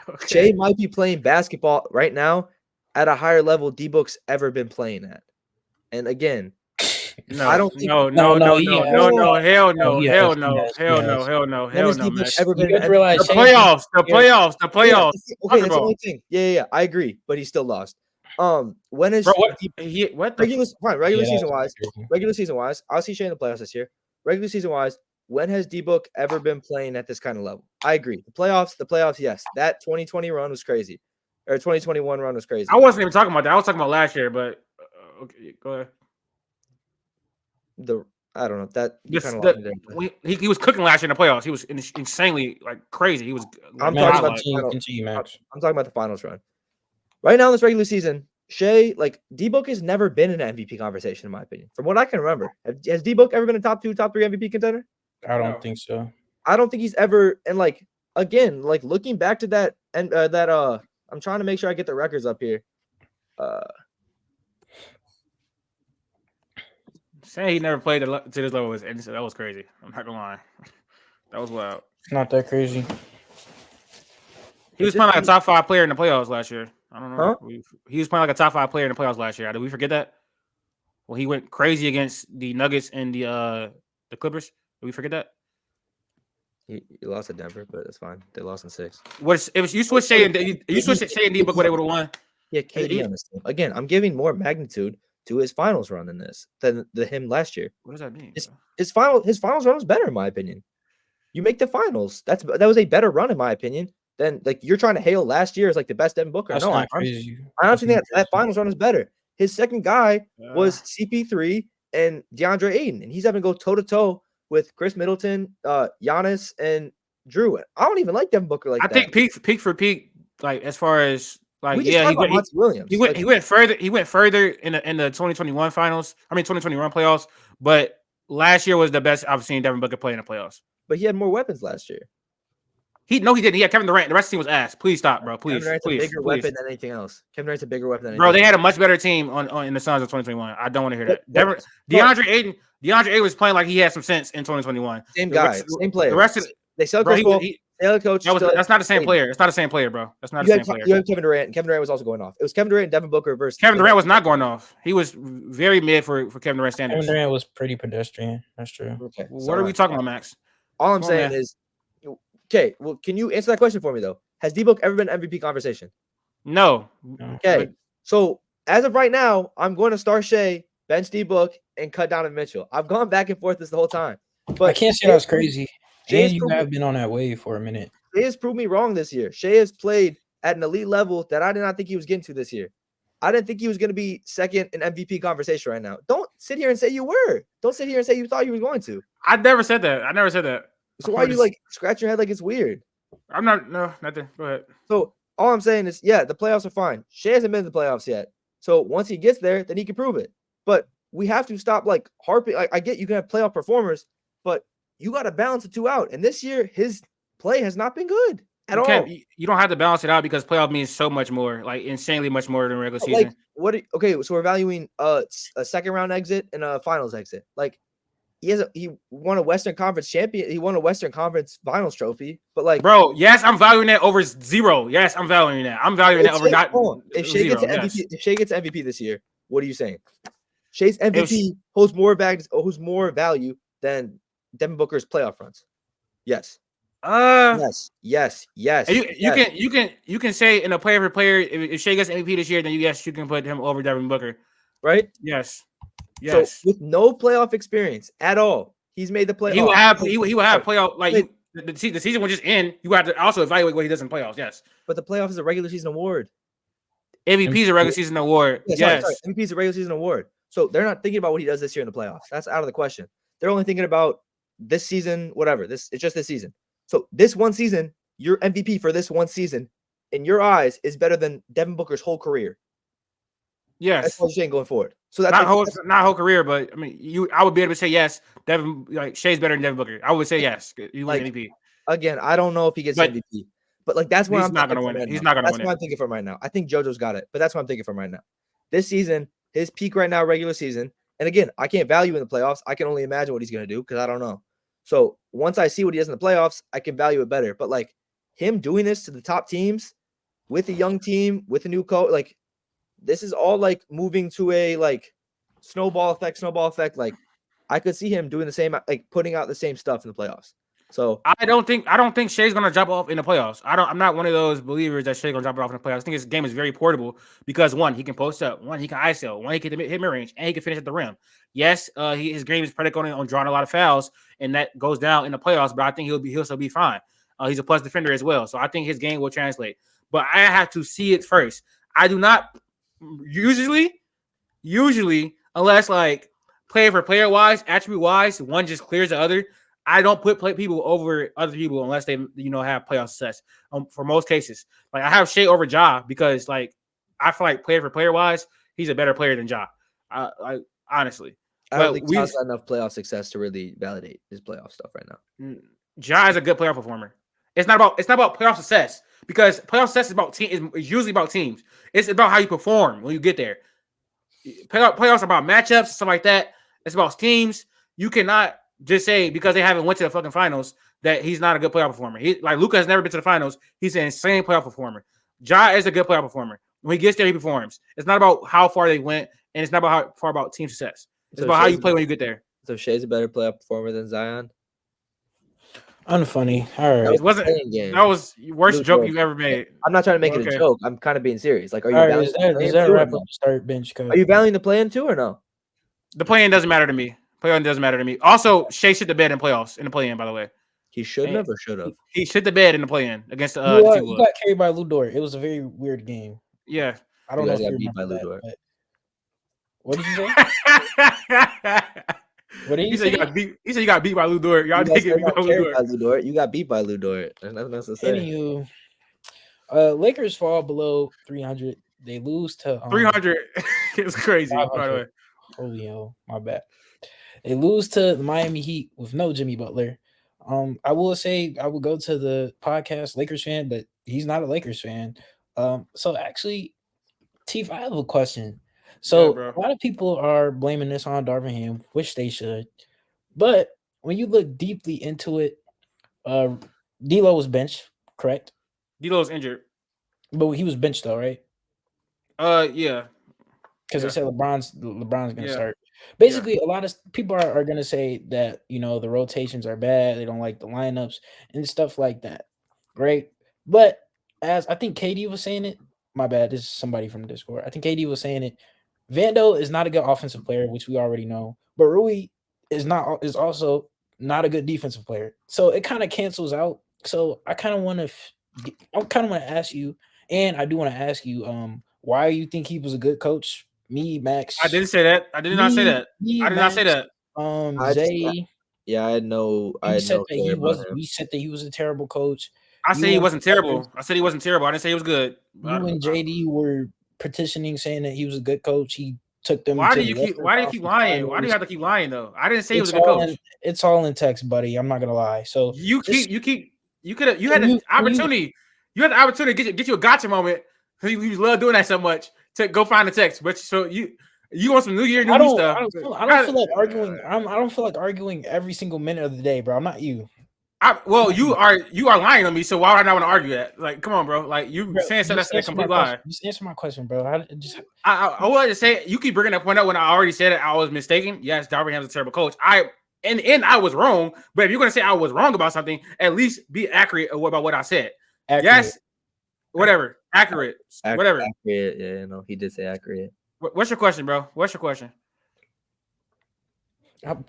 Okay. Shea might be playing basketball right now at a higher level D-Book's ever been playing at. And again, I don't think hell no, man. The playoffs. Yeah, okay, that's the only thing. Yeah, I agree, but he still lost. When is regular season wise? I'll see Shea in the playoffs this year. Regular season wise, when has D-Book ever been playing at this kind of level? I agree. The playoffs, yes. That 2020 run was crazy, or 2021 run was crazy. I wasn't even talking about that. I was talking about last year, but okay, go ahead. I don't know that he was cooking last year in the playoffs. He was insanely crazy. He was. I'm talking about the finals run. Right now in this regular season, Shea, D-Book has never been in an MVP conversation, in my opinion. From what I can remember, has D-Book ever been a top 2, top 3 MVP contender? I don't think so. I don't think he's ever. And again, looking back to that, and I'm trying to make sure I get the records up here. Saying he never played to this level that was crazy. I'm not gonna lie, that was wild. It's not that crazy. He was playing like a top 5 player in the playoffs last year. I don't know. He was playing like a top 5 player in the playoffs last year. Did we forget that? Well, he went crazy against the Nuggets and the Clippers. Did we forget that? He lost to Denver, but it's fine. They lost in 6. If you switch Shea and you switch Shea and D-Book, what they would have won. Yeah, KD on this team. Again, I'm giving more magnitude to his finals run in this than him last year. What does that mean? His finals run was better in my opinion. You make the finals. That was a better run in my opinion than like you're trying to hail last year as like the best Devin Booker. That's No, not I crazy. honestly think that finals run is better. His second guy was CP3 and DeAndre Ayton, and he's having to go toe to toe with Chris Middleton, Giannis, and Drew. I don't even like Devin Booker like that. I think peak for peak, like as far as like We just talked about Monty Williams. He went further. He went further in the 2021 finals. 2021 playoffs. But last year was the best I've seen Devin Booker play in the playoffs. But he had more weapons last year. He didn't. He had Kevin Durant. The rest of the team was ass. Please stop, bro. Please, Kevin Durant's please, a bigger weapon than anything else. Kevin Durant's a bigger weapon than anything bro. They else. had a much better team on in the Suns of 2021. I don't want to hear that. DeAndre Ayton was playing like he had some sense in 2021. Same guy, same player. The rest of they sell Chris Paul. Taylor coach. That's not the same player. It's not the same player, bro. That's not the same player. You have Kevin Durant. And Kevin Durant was also going off. It was Kevin Durant and Devin Booker versus Kevin Durant was not going off. He was very mid for Kevin Durant standards. Kevin Durant was pretty pedestrian. That's true. Okay. What are we talking about, Max? All I'm saying is, okay. Well, can you answer that question for me though? Has D-Book ever been MVP conversation? No. Okay. So as of right now, I'm going to start Shea, bench D-Book, and cut Donovan Mitchell. I've gone back and forth this the whole time. But I can't say that's crazy. Shea And you have been on that wave for a minute. Shea has proved me wrong this year. Shea has played at an elite level that I did not think he was getting to this year. I didn't think he was going to be second in MVP conversation right now. Don't sit here and say you were. Don't sit here and say you thought you were going to. I never said that. So why are you like scratch your head like it's weird? I'm not. No, nothing. Go ahead. So all I'm saying is, yeah, the playoffs are fine. Shea hasn't been in the playoffs yet. So once he gets there, then he can prove it. But we have to stop like harping. Like, I get you can have playoff performers, but you got to balance the two out. And this year, his play has not been good at all. You don't have to balance it out because playoff means so much more, like insanely much more than regular season. Like okay, so we're valuing a second round exit and a finals exit. Like he won a Western Conference champion. He won a Western Conference Finals trophy. But like, bro, yes, I'm valuing that over 0. Yes, I'm valuing that. I'm valuing that over not. If Shea gets MVP, if Shea gets MVP this year, what are you saying? Shea's MVP holds more value than Devin Booker's playoff runs. Yes. Yes. You can say in a player for player, if Shea gets MVP this year, then you can put him over Devin Booker, right? Yes. So with no playoff experience at all, he's made the playoffs. He will have playoff like the season will just end. You have to also evaluate what he does in playoffs. Yes, but the playoff is a regular season award. MVP is a regular season award. Yes, MVP is a regular season award. So they're not thinking about what he does this year in the playoffs. That's out of the question. They're only thinking about this season, whatever. It's just this season. So this one season, your MVP for this one season, in your eyes, is better than Devin Booker's whole career. Yes, that's what you're saying going forward. So that's not whole career, but I mean, I would be able to say yes. Devin, like Shea's better than Devin Booker. I would say yes. You win MVP. Again, I don't know if he gets MVP, but like that's what I'm not going to win it. He's not going to win it. That's what I'm thinking from right now. I think JoJo's got it, but that's what I'm thinking from right now. This season, his peak right now, regular season, and again, I can't value in the playoffs. I can only imagine what he's going to do because I don't know. So once I see what he does in the playoffs, I can value it better. But like him doing this to the top teams with a young team, with a new coach, like this is all like moving to a like snowball effect. Like I could see him doing the same, like putting out the same stuff in the playoffs. So I don't think Shea's gonna drop off in the playoffs. I'm not one of those believers that Shea's gonna drop off in the playoffs. I think his game is very portable because one, he can post up, one, he can ISO, one, he can hit mid-range, and he can finish at the rim. Yes, his game is predicated on drawing a lot of fouls, and that goes down in the playoffs. But I think he'll still be fine. He's a plus defender as well, so I think his game will translate. But I have to see it first. I do not usually, unless like player for player wise, attribute wise, one just clears the other. I don't put people over other people unless they, have playoff success. For most cases, like I have Shea over Ja because, like, I feel like player for player wise, he's a better player than Ja. Honestly, I don't think Ja's got enough playoff success to really validate his playoff stuff right now. Ja is a good playoff performer. It's not about playoff success because playoff success is usually about teams. It's about how you perform when you get there. Playoffs are about matchups, stuff like that. It's about teams. You cannot just say because they haven't went to the fucking finals that he's not a good playoff performer. Like Luka has never been to the finals. He's an insane playoff performer. Ja is a good playoff performer. When he gets there, he performs. It's not about how far they went. and it's not about team success. It's So about how you Shay's play when you get there. So Shay's a better playoff performer than Zion. Unfunny. All That right. was It wasn't. playing game. That was the worst Lou joke Dort. you've ever made. I'm not trying to make it a Okay. joke. I'm kind of being serious. Like, are you All right. valuing the Does play-in that too or wrap no? up the start bench cut? Are you valuing the play-in too or no? The play-in doesn't matter to me. Play-in doesn't matter to me. Also, Shea shit the bed in playoffs in the play-in. By the way, He shouldn't have or should have. he shit the bed in the play-in against the You T-Wolves. got carried by Lou Dort. It was a very weird game. Yeah. I don't You know guys if you got beat by remember Lou that. Dort. But what did you say? What did He you said say? you got beat. He said you got beat by Lou Dort. Y'all You did guys get beat by got Lou carried Dort. by Lou Dort. You got beat by Lou Dort. There's nothing else to say. Anywho, Lakers fall below 300. They lose to 300. It's crazy. By the 500. way, Holy hell, my bad. They lose to the Miami Heat with no Jimmy Butler. I will say I would go to the podcast Lakers fan, but he's not a Lakers fan. So actually, Tief, I have a question. So bro. a lot of people are blaming this on Darvin Ham, which they should. But when you look deeply into it, D'Lo was benched, correct? D'Lo's injured. But he was benched though, right? Yeah. Because Yeah. they said LeBron's going to Yeah. start. Basically, a lot of people are going to say that, the rotations are bad. They don't like the lineups and stuff like that. Right. But as I think KD was saying it, my bad. This is somebody from the Discord. I think KD was saying it. Vando is not a good offensive player, which we already know. But Rui is also not a good defensive player. So it kind of cancels out. So I kind of want to ask you, and I do want to ask you, why you think he was a good coach? Me, Max. I didn't say that. I did not say that. I did not say that. Zay. Yeah, I had no. We said that he about him. We said that he was a terrible coach. I said he wasn't terrible. I said he wasn't terrible. I didn't say he was good. You and JD were petitioning, saying that he was a good coach. He took them. Why to do you keep lying? Why do you have to keep lying though? I didn't say he was a good coach. It's all in text, buddy. I'm not gonna lie. So you had the opportunity. You had the opportunity to get you a gotcha moment. You love doing that so much to go find the text. But so you want some New Year, new stuff. I don't feel like arguing. I don't feel like arguing every single minute of the day, bro. I'm not you. You are lying on me. So why would I not want to argue that? Like, come on, bro. Like you saying something that's a complete lie. Just answer my question, bro. I wanted to say you keep bringing that point up when I already said it. I was mistaken. Yes, Darvin Ham's a terrible coach. I was wrong. But if you're gonna say I was wrong about something, at least be accurate about what I said. Accurate. Yes, whatever. Accurate. Whatever. Accurate. Yeah, no, he did say accurate. What's your question, bro? What's your question?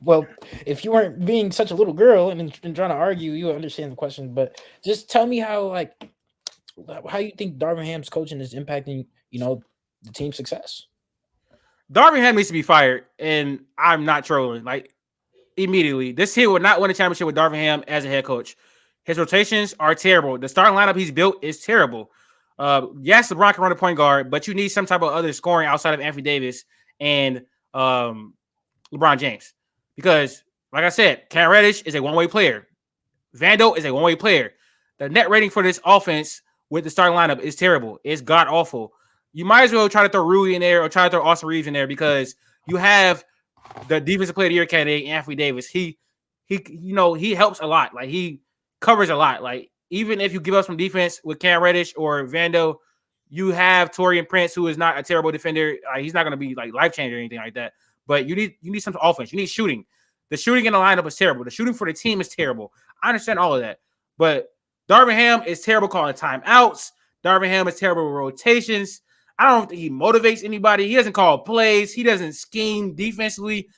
Well, if you weren't being such a little girl and been trying to argue, you would understand the question. But just tell me how you think Darvin Ham's coaching is impacting, the team's success. Darvin Ham needs to be fired, and I'm not trolling. Like immediately, this team would not win a championship with Darvin Ham as a head coach. His rotations are terrible. The starting lineup he's built is terrible. Yes, LeBron can run a point guard, but you need some type of other scoring outside of Anthony Davis and LeBron James. Because, like I said, Cam Reddish is a one-way player. Vando is a one-way player. The net rating for this offense with the starting lineup is terrible. It's god-awful. You might as well try to throw Rui in there or try to throw Austin Reeves in there because you have the defensive player of the year candidate, Anthony Davis. He helps a lot. Like, he covers a lot. Like, even if you give up some defense with Cam Reddish or Vando, you have Taurean Prince, who is not a terrible defender. He's not going to be, like, life-changing or anything like that. But you need some offense. You need shooting. The shooting in the lineup is terrible. The shooting for the team is terrible. I understand all of that. But Darvin Ham is terrible calling timeouts. Darvin Ham is terrible with rotations. I don't think he motivates anybody. He doesn't call plays. He doesn't scheme defensively.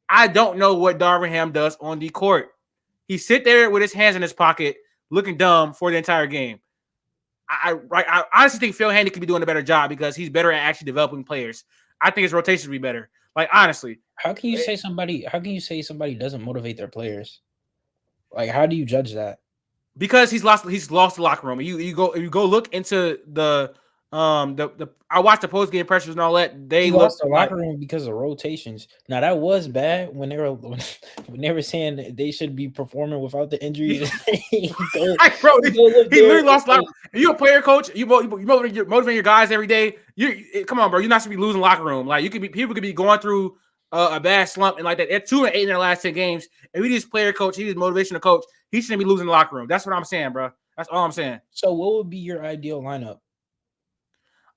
I don't know what Darvin Ham does on the court. He sit there with his hands in his pocket looking dumb for the entire game. I honestly think Phil Handy could be doing a better job because he's better at actually developing players. I think his rotations would be better. Like, honestly. How can you say somebody doesn't motivate their players? Like, how do you judge that? Because he's lost the locker room. You go look into the I watched the post game pressures and all that. He lost the locker room because of rotations. Now that was bad when they were saying that they should be performing without the injuries. He literally lost the locker room. You a player coach, you motivate your guys every day. Come on, bro. You're not supposed to be losing locker room. Like people could be going through a bad slump and like that. They're 2-8 in their last 10 games. And he just player coach, he's motivational coach. He shouldn't be losing the locker room. That's what I'm saying, bro. That's all I'm saying. So what would be your ideal lineup?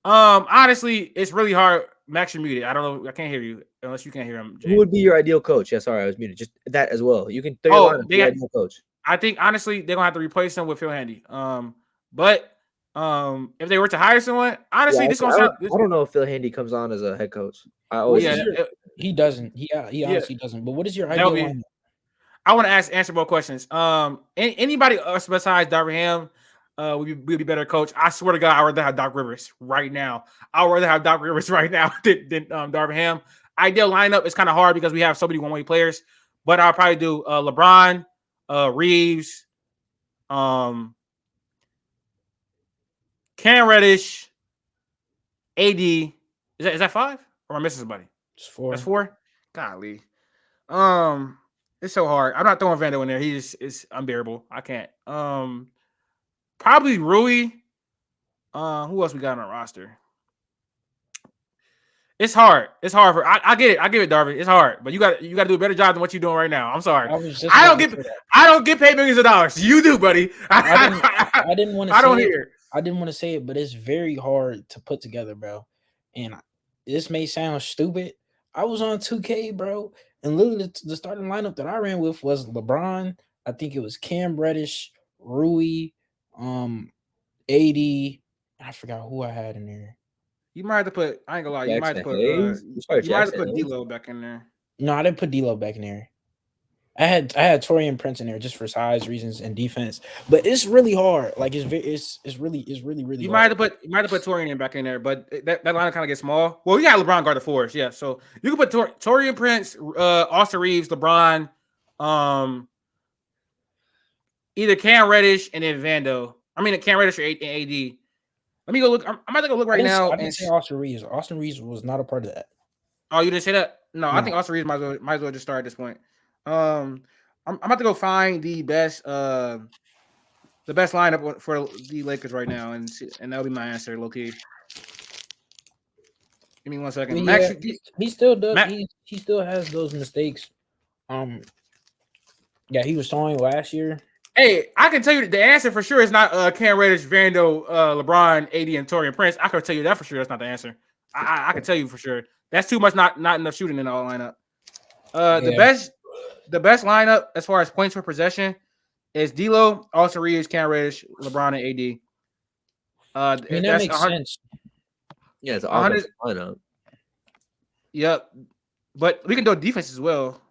Honestly, it's really hard. Max, you're muted. I don't know. I can't hear you unless you can't hear him. Jay. Who would be your ideal coach? Yeah, sorry, I was muted. Just that as well. You can throw your line up, your ideal coach. I think honestly they're gonna have to replace him with Phil Handy. But if they were to hire someone, honestly, this gonna sound. I don't know if Phil Handy comes on as a head coach. He doesn't. He honestly doesn't. But what is your ideal lineup? I want to answer more questions. Anybody else besides Darvin Ham would be better coach. I swear to God, I'd rather have Doc Rivers right now. I'd rather have Doc Rivers right now than Darvin Ham. Ideal lineup is kind of hard because we have so many one-way players, but I'll probably do LeBron, Reeves, Cam Reddish, AD. Is that 5? Or am I missing somebody? It's 4. That's 4? Golly. It's so hard. I'm not throwing Vando in there. He just is unbearable. I can't. Probably Rui. Who else we got on our roster? It's hard. It's hard for I get it. I give it, Darby. It's hard, but you got to do a better job than what you're doing right now. I'm sorry. I don't get paid millions of dollars. You do, buddy. I didn't want to. I don't hear. I didn't want to say it, but it's very hard to put together, bro. And this may sound stupid. I was on 2K, bro, and literally the starting lineup that I ran with was LeBron. I think it was Cam Reddish, Rui, AD. I forgot who I had in there. You might have to put. I ain't gonna lie. You might have to put D'Lo back in there. No, I didn't put D'Lo back in there. I had Torian Prince in there just for size reasons and defense, but it's really hard. Like it's really You hard. might have put Torian back in there, but that line kind of gets small. Well, we got LeBron guard the 4s, yeah. So you can put Torian Prince, Austin Reeves, LeBron, either Cam Reddish and then Vando. I mean, Cam Reddish or AD. Let me go look. I'm about to go look right now. I didn't say Austin Reeves. Austin Reeves was not a part of that. Oh, you didn't say that? No. I think Austin Reeves might as well just start at this point. I'm about to go find the best lineup for the Lakers right now, and that'll be my answer, low key. Give me 1 second. Yeah, Max, he still does. He still has those mistakes. Yeah, he was throwing last year. Hey, I can tell you the answer for sure is not Cam Reddish, Vando, LeBron, AD, and Torian Prince. I can tell you that for sure. That's not the answer. I can tell you for sure. That's too much. Not enough shooting in the lineup. The best lineup as far as points per possession is D'Lo, Austin Reeves, Cam Reddish, LeBron, and AD. That makes sense. Yeah, it's an offensive lineup. Yep, but we can do defense as well.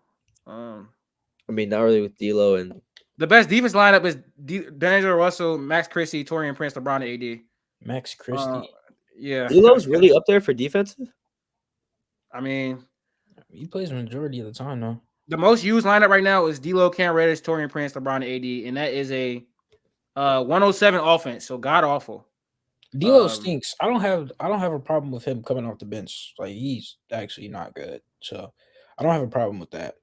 I mean, not really with D'Lo and. The best defense lineup is D'Angelo Russell, Max Christie, Torian Prince, LeBron, and AD. Max Christie. Yeah. D'Lo's really up there for defensive? I mean, he plays the majority of the time, though. The most used lineup right now is D'Lo, Cam Reddish, Torian Prince, LeBron, and AD, and that is a 107 offense. So god awful. D'Lo stinks. I don't have a problem with him coming off the bench. Like he's actually not good. So I don't have a problem with that.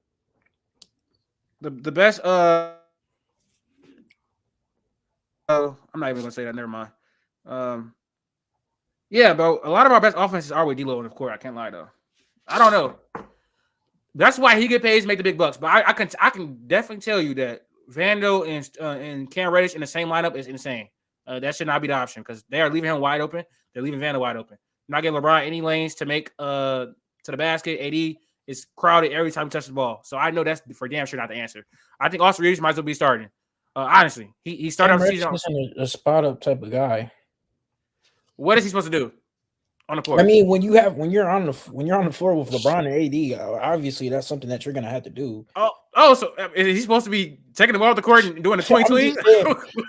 The best I'm not even gonna say that. Never mind. Yeah, but a lot of our best offenses are with D'Lo on the court. I can't lie though. I don't know. That's why he get paid to make the big bucks. But I can definitely tell you that Vando and Cam Reddish in the same lineup is insane. That should not be the option because they are leaving him wide open. They're leaving Vando wide open. Not getting LeBron any lanes to make to the basket. AD is crowded every time he touches the ball. So I know that's for damn sure not the answer. I think Austin Reeves might as well be starting. Honestly, he started off the season a spot up type of guy. What is he supposed to do on the court? I mean, when you're on the floor with LeBron and AD, obviously that's something that you're gonna have to do. So is he supposed to be taking the ball off the court and doing a swing?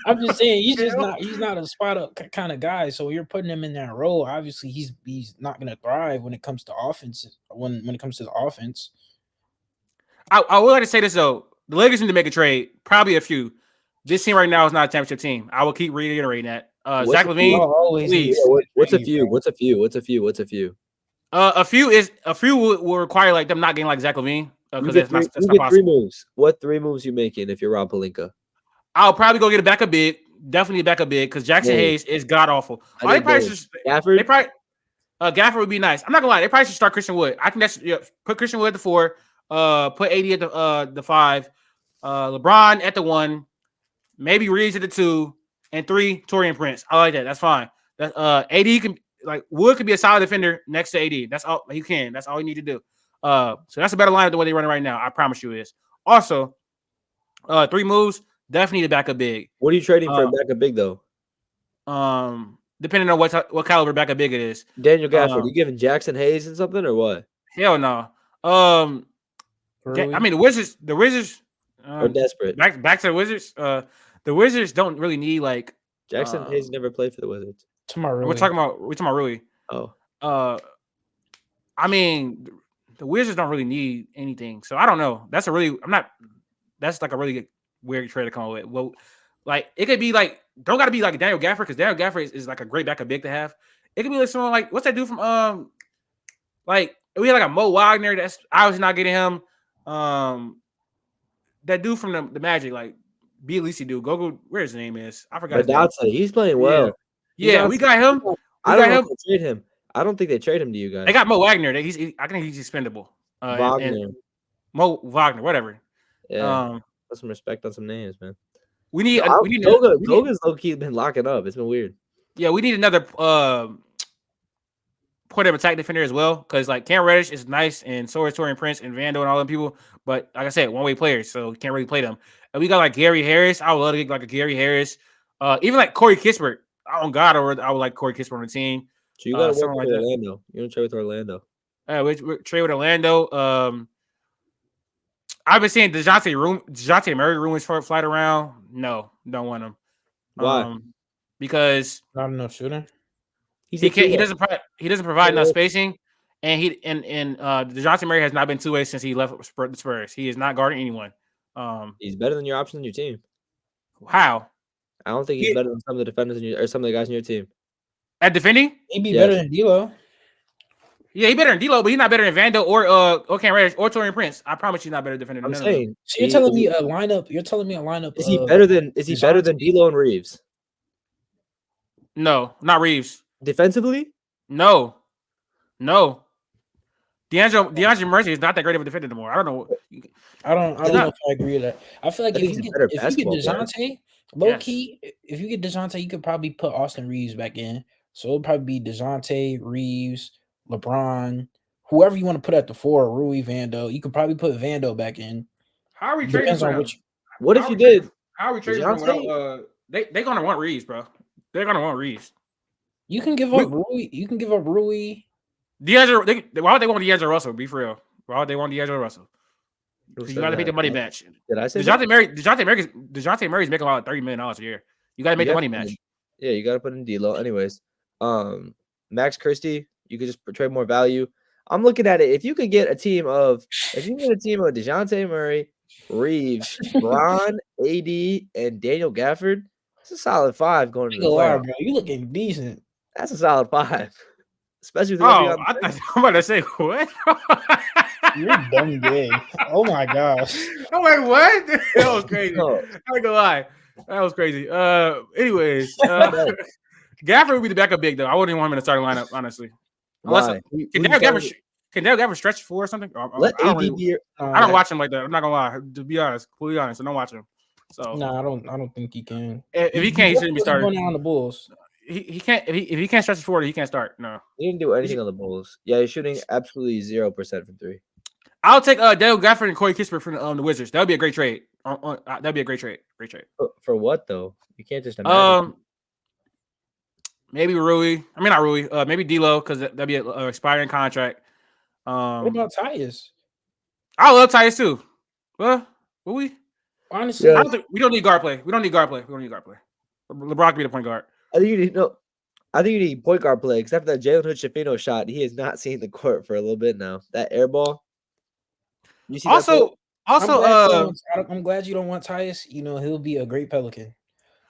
I'm just saying he's not a spot up kind of guy. So you're putting him in that role. Obviously, he's not gonna thrive when it comes to offense. When it comes to the offense, I would like to say this though: the Lakers need to make a trade, probably a few. This team right now is not a championship team. I will keep reiterating that. Zach LaVine, please. What's a few? A few will require like them not getting like Zach LaVine because that's not possible. 3 moves. What 3 moves you making if you're Rob Pelinka? I'll probably go get a backup big. Definitely a backup big because Jackson Hayes is god awful. Gafford. Gafford would be nice. I'm not gonna lie. They probably should start Christian Wood. I think that's put Christian Wood at the 4. Put AD at the 5. LeBron at the 1. Maybe Reeves at the 2 and 3. Torian Prince. I like that. That's fine. AD can like Wood could be a solid defender next to AD. That's all he can. That's all you need to do. So that's a better lineup than what they're running right now. I promise you is. Also, 3 moves definitely need to back up big. What are you trading for a backup big though? Depending on what caliber backup big it is. Daniel Gafford, you giving Jackson Hayes and something or what? Hell no. Really? I mean the Wizards Or desperate? back to the Wizards. The Wizards don't really need like Jackson Hayes never played for the Wizards. Tomorrow. we're talking about Rui. Oh. I mean the Wizards don't really need anything. So I don't know. That's like a really weird trade to come up with. Well, like it could be like don't gotta be like Daniel Gafford because Daniel Gafford is like a great backup big to have. It could be like someone like what's that dude from like we had like a Mo Wagner that's obviously not getting him. That dude from the Magic, like BLC dude, go where his name is. I forgot his name. He's playing well. Yeah, we got him. I don't know if they trade him. I don't think they trade him to you guys. They got Mo Wagner. I think he's expendable. Wagner. And Mo Wagner, whatever. Yeah. Put some respect on some names, man. We need Goga's low key been locking up. It's been weird. Yeah, we need another point of attack defender as well. Because like Cam Reddish is nice and so is Torian Prince and Vando and all them people. But like I said, one-way players, so you can't really play them. And we got like Gary Harris. I would love to get like a Gary Harris. Even like Corey Kispert. Oh God, I would like Corey Kispert on the team. So you gotta work with Orlando. You don't trade with Orlando. We trade with Orlando. I've been seeing DeJounte Murray rumors flight around. No, don't want him. Why? Because not enough shooting. He doesn't provide enough spacing, and DeJounte Murray has not been two-way since he left the Spurs. He is not guarding anyone. He's better than your option in your team. How? I don't think he's better than some of the defenders or some of the guys in your team. At defending? He'd be better than D'Lo. Yeah, he's better than D'Lo, but he's not better than Vando or Cam Reddish or Torian Prince. I promise he's not better defender. I'm saying. So you're telling me a lineup. You're telling me a lineup. Is he better than D'Lo and Reeves? No, not Reeves. Defensively? No. DeAndre Mercy is not that great of a defender anymore. I don't know. I don't know if I agree with that. I feel like if you get DeJounte, low key, if you get DeJounte, you could probably put Austin Reeves back in. So it'll probably be DeJounte, Reeves, LeBron, whoever you want to put at the 4, Rui, Vando. You could probably put Vando back in. How are we trading for him? What if you did? How are we trading for him? They're gonna want Reeves, bro. They're gonna want Reeves. You can give up Rui. You can give up Rui. Why would they want D'Angelo Russell? Be for real. Why would they want D'Angelo Russell? You got to make the money match. Did I say DeJounte Murray's making about $30 million a year. You got to make the money match. Yeah, you got to put in D'Lo. Anyways, Max Christie, you could just trade more value. I'm looking at it. If you get a team of DeJounte Murray, Reeves, Bron, AD, and Daniel Gafford, it's a solid 5 going to the playoffs. Bro, you looking decent. That's a solid 5. Especially with I'm about to say what? You're dumb gay. Oh my gosh. I'm like, what? That was crazy. I'm not gonna lie. That was crazy. Anyways, Gafford would be the backup big though. I wouldn't even want him in the starting lineup, honestly. Unless can Daniel Gafford stretch 4 or something? I don't watch him like that. I'm not gonna lie. To be honest, fully honest, I don't watch him. So no, I don't think he can. If he can't, he shouldn't be starting. Going on the Bulls. He can't if he can't stretch the 40, he can't start. No, he didn't do anything on the Bulls. Yeah, he's shooting absolutely 0% from 3. I'll take Daniel Gafford and Corey Kispert from the Wizards. That would be a great trade. That'd be a great trade. Great trade. For what though? You can't just imagine. Maybe Rui. I mean not Rui. Maybe D'Lo because that'd be an expiring contract. What about Tyus? I love Tyus too. Well, will we? Honestly, we don't need guard play. We don't need guard play. LeBron can be the point guard. I think you need point guard play. Except for that Jalen Hood-Schifino shot, he has not seen the court for a little bit now. That air ball. You see I'm glad you don't want Tyus. You know he'll be a great Pelican.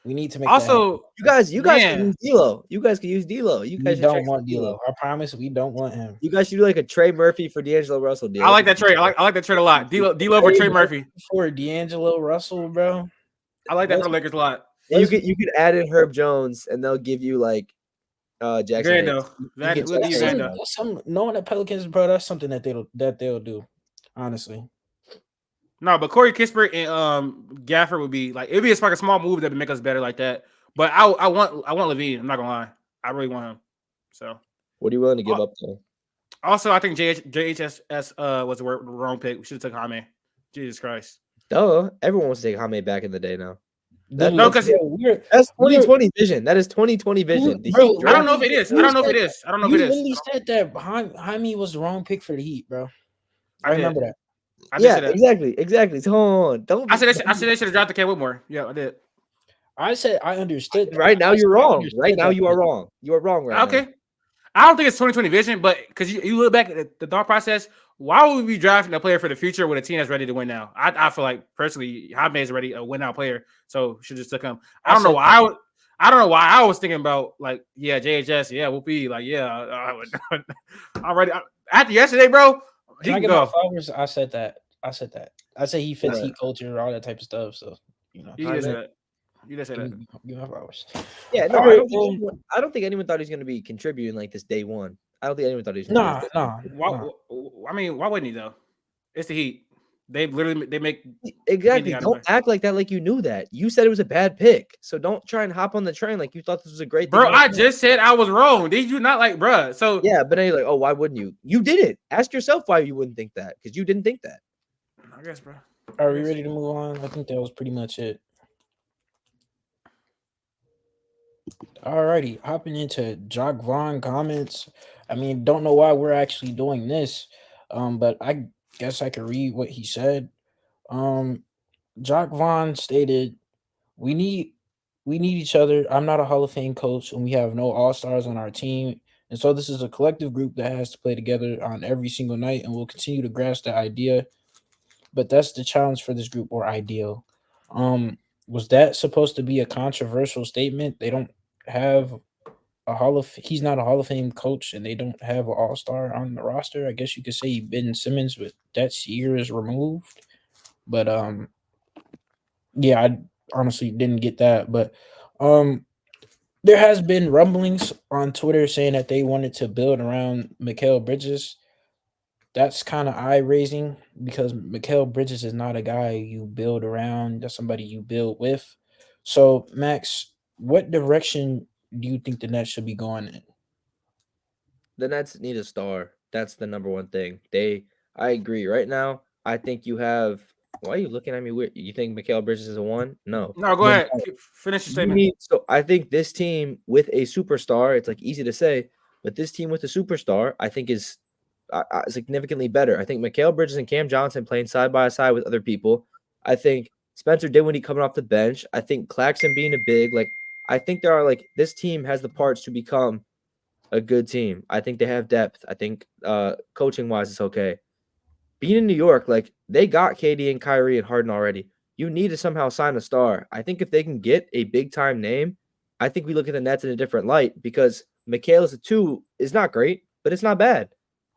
We need to make you guys can use D'Lo. You guys can use D'Lo. You guys don't want D'Lo. I promise we don't want him. You guys should do like a Trey Murphy for D'Angelo Russell deal. I like that trade. I like that trade a lot. D'Lo for Trey Murphy for D'Angelo Russell, bro. I like that for Lakers a lot. And you could add in Herb Jones, and they'll give you like Jackson. Knowing the Pelicans, bro, that's something that they'll do. Honestly. No, but Corey Kispert and Gafford would be like it'd be like a small move that would make us better like that. But I want Levine. I'm not gonna lie, I really want him. So What are you willing to give up though? also, I think JHS was the wrong pick. We should have took Jaime. Jesus Christ. Duh. Everyone wants to take Jaime back in the day now. No, because That's 2020 vision. That is 2020 vision. The bro, Heat I don't know if it is. I don't know if it is. I don't know if You it is. literally said that Jaime was the wrong pick for the Heat, bro. I did. remember that. I did say that. exactly. So hold on. Don't. I said they should have dropped the Ken Whitmore. Yeah, I did. I said I understood. Right now I you're said I wrong. understood Right now that. you are wrong. You are wrong right now. Okay. I don't think it's 2020 vision, but because you look back at the thought process, why would we be drafting a player for the future with a team that's ready to win now? I feel like personally, Jaime is already a win now player, so should just took him. I don't know why I was thinking about like JHS, we'll be like I would already after yesterday, bro. Can I get my flowers? I said that. I said he fits Heat culture, all that type of stuff. So you just said that. You just said that. Give my flowers. Yeah, no, right, I don't think anyone thought he was going to be contributing like this day one. I don't think anyone thought he was. Nah. I mean, why wouldn't he though? It's the Heat. They make exactly. Don't act like that. Like you knew that. You said it was a bad pick, so don't try and hop on the train like you thought this was a great thing. Bro, I just said I was wrong. Did you not like, bro? So yeah, but then you're like, oh, why wouldn't you? You did it. Ask yourself why you wouldn't think that because you didn't think that. I guess, bro. Are we ready to move on? I think that was pretty much it. Alrighty, hopping into Jock Vaughn comments. I mean, don't know why we're actually doing this, but I guess I could read what he said. Jock Vaughn stated, "We need each other. I'm not a Hall of Fame coach, and we have no all-stars on our team, and so this is a collective group that has to play together on every single night, and we'll continue to grasp the idea. But that's the challenge for this group, or ideal." Was that supposed to be a controversial statement? They don't have he's not a Hall of Fame coach, and they don't have an all-star on the roster. I guess you could say Ben Simmons, but that's years removed. But yeah, I honestly didn't get that. But there has been rumblings on Twitter saying that they wanted to build around Mikal Bridges. That's kind of eye-raising because Mikal Bridges is not a guy you build around. That's somebody you build with. So, Max, what direction do you think the Nets should be going in? The Nets need a star. That's the number one thing. I agree. Right now, I think you have. Why are you looking at me weird? You think Mikal Bridges is a one? No. No, go ahead. Finish your statement. So I think this team with a superstar, it's like easy to say, but this team with a superstar, I think is significantly better. I think Mikal Bridges and Cam Johnson playing side by side with other people. I think Spencer Dinwiddie coming off the bench. I think Claxton being a big, I think there are this team has the parts to become a good team. I think they have depth. I think coaching wise it's okay. Being in New York, they got KD and Kyrie and Harden already. You need to somehow sign a star. I think if they can get a big time name, I think we look at the Nets in a different light because Mikal as a 2 is not great, but it's not bad.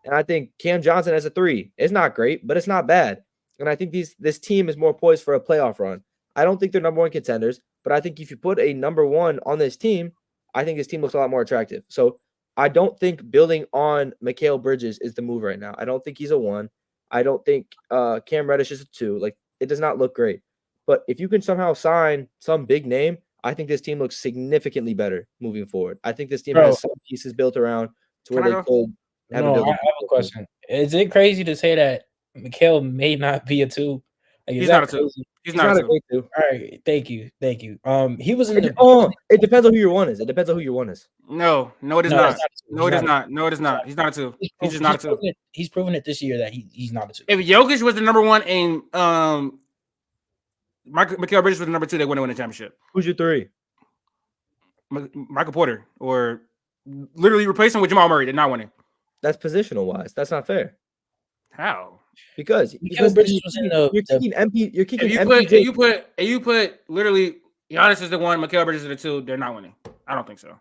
And I think Cam Johnson as a 3 is not great, but it's not bad. And I think this team is more poised for a playoff run. I don't think they're number one contenders, but I think if you put a number one on this team, I think this team looks a lot more attractive. So I don't think building on Mikal Bridges is the move right now. I don't think he's a 1. I don't think Cam Reddish is a 2. It does not look great. But if you can somehow sign some big name, I think this team looks significantly better moving forward. I think this team has some pieces built around to where they could have I have a question. Is it crazy to say that Mikal may not be a 2? He's not a 2. He's not a 2. All right, thank you. He was in it depends on who your 1 is. It depends on who your 1 is. No, it is not. No, it is not. No, it is not. He's not a 2. He's just not a 2. He's proven it this year that he's not a 2. If Jokic was the number 1 and Mikal Bridges was the number 2, they wouldn't win the championship. Who's your 3? Michael Porter, or literally replacing with Jamal Murray. They're not winning. That's positional wise. That's not fair. How? Because Bridges was in you're kicking MP. You're kicking you put literally Giannis is the 1, Mikal Bridges is the 2. They're not winning. I don't think so.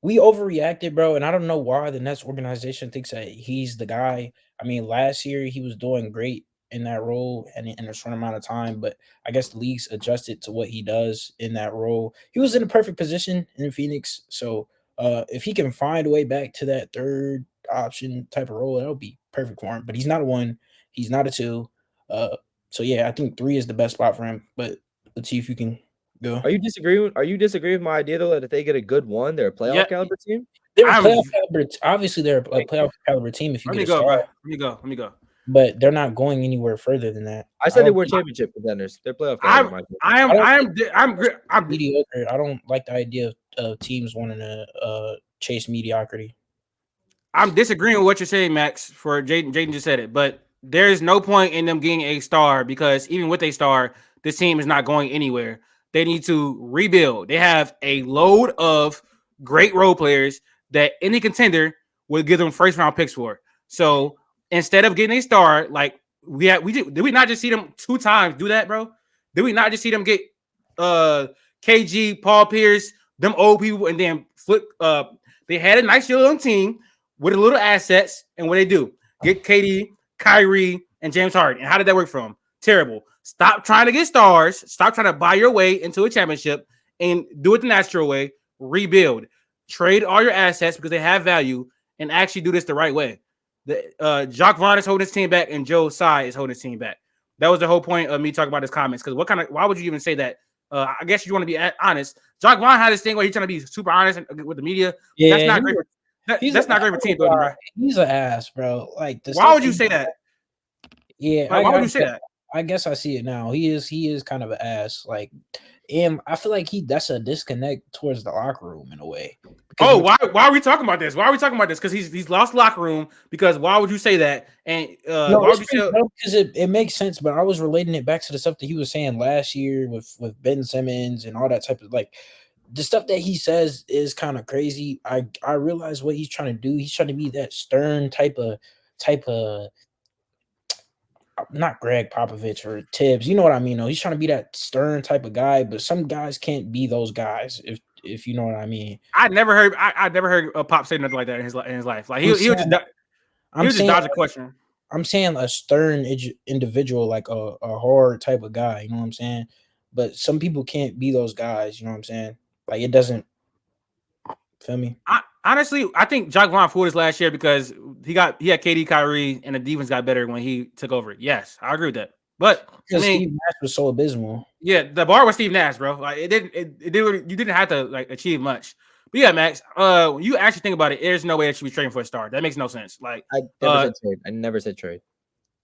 We overreacted, bro, and I don't know why the Nets organization thinks that he's the guy. I mean, last year he was doing great in that role and in a short amount of time, but I guess the league's adjusted to what he does in that role. He was in a perfect position in Phoenix, so if he can find a way back to that third option type of role, that'll be perfect for him. But he's not a 1, he's not a 2. So yeah, I think 3 is the best spot for him. But let's see if you can go. Are you disagreeing with my idea though that if they get a good 1, they're a playoff caliber team? They're a playoff caliber. Obviously, they're a playoff caliber team if you Let get me a go, star. bro. Let me go. But they're not going anywhere further than that. I said they were championship contenders. They're playoff caliber. I'm mediocre. I don't like the idea of teams wanting to chase mediocrity. I'm disagreeing with what you're saying, Max. For Jaedon just said it, but there's no point in them getting a star because even with a star, this team is not going anywhere. They need to rebuild. They have a load of great role players that any contender would give them first round picks for. So instead of getting a star, like did we not just see them 2 times do that, bro? Did we not just see them get KG, Paul Pierce, them old people, and then flip? They had a nice young team with a little assets, and what they do? Get KD, Kyrie, and James Harden. And how did that work for them? Terrible. Stop trying to get stars. Stop trying to buy your way into a championship and do it the natural way. Rebuild. Trade all your assets because they have value and actually do this the right way. Jacques Vaughn is holding his team back and Joe Tsai is holding his team back. That was the whole point of me talking about his comments. Because why would you even say that? I guess you want to be honest. Jacques Vaughn had this thing where he's trying to be super honest with the media. Yeah, that's not great. That's not great for team building, bro. He's an ass, bro. Like, why would you say that? Yeah, like, why would you say that? I guess I see it now. He is kind of an ass. Like, and I feel like that's a disconnect towards the locker room in a way. Why are we talking about this? Why are we talking about this? Because he's lost locker room. Because why would you say that? And why would you say? Because it makes sense. But I was relating it back to the stuff that he was saying last year with Ben Simmons and all that type of like. The stuff that he says is kind of crazy. I realize what he's trying to do. He's trying to be that stern type of not Greg Popovich or Tibbs. You know what I mean? No, he's trying to be that stern type of guy, but some guys can't be those guys if you know what I mean. I never heard a Pop say nothing like that in his life. Like he was just dodge a question. I'm saying a stern individual, like a hard type of guy, you know what I'm saying? But some people can't be those guys, you know what I'm saying? Like, it doesn't feel me. Honestly, I think Jacques Vaughn fooled us last year because he had KD, Kyrie, and the defense got better when he took over. Yes, I agree with that. But because Steve Nash was so abysmal. Yeah, the bar was Steve Nash, bro. Like it didn't. You didn't have to like achieve much. But yeah, Max. When you actually think about it, there's no way that you be trading for a star. That makes no sense. Like I never said trade. I never said trade.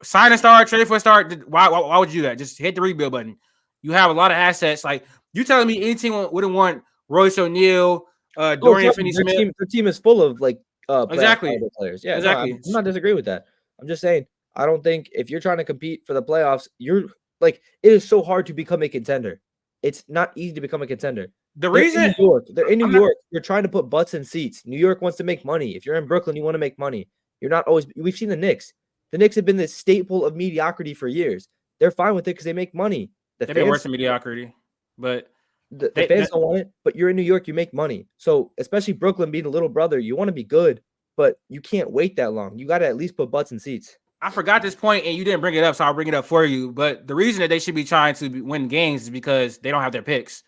Sign a star, trade for a star. Why would you do that? Just hit the rebuild button. You have a lot of assets. Like you telling me any team wouldn't want Royce O'Neal, Dorian Finney-Smith. The team is full of like exactly players. Yeah, exactly. No, I'm not disagreeing with that. I'm just saying I don't think if you're trying to compete for the playoffs, you're like it is so hard to become a contender. It's not easy to become a contender. The reason they're in New York. You're trying to put butts in seats. New York wants to make money. If you're in Brooklyn, you want to make money. You're not always. We've seen the Knicks. The Knicks have been the staple of mediocrity for years. They're fine with it because they make money. They've been worse than mediocrity, but the fans don't want it. But you're in New York, you make money. So especially Brooklyn being a little brother, you want to be good, but you can't wait that long. You got to at least put butts in seats. I forgot this point, and you didn't bring it up, so I'll bring it up for you. But the reason that they should be trying to win games is because they don't have their picks.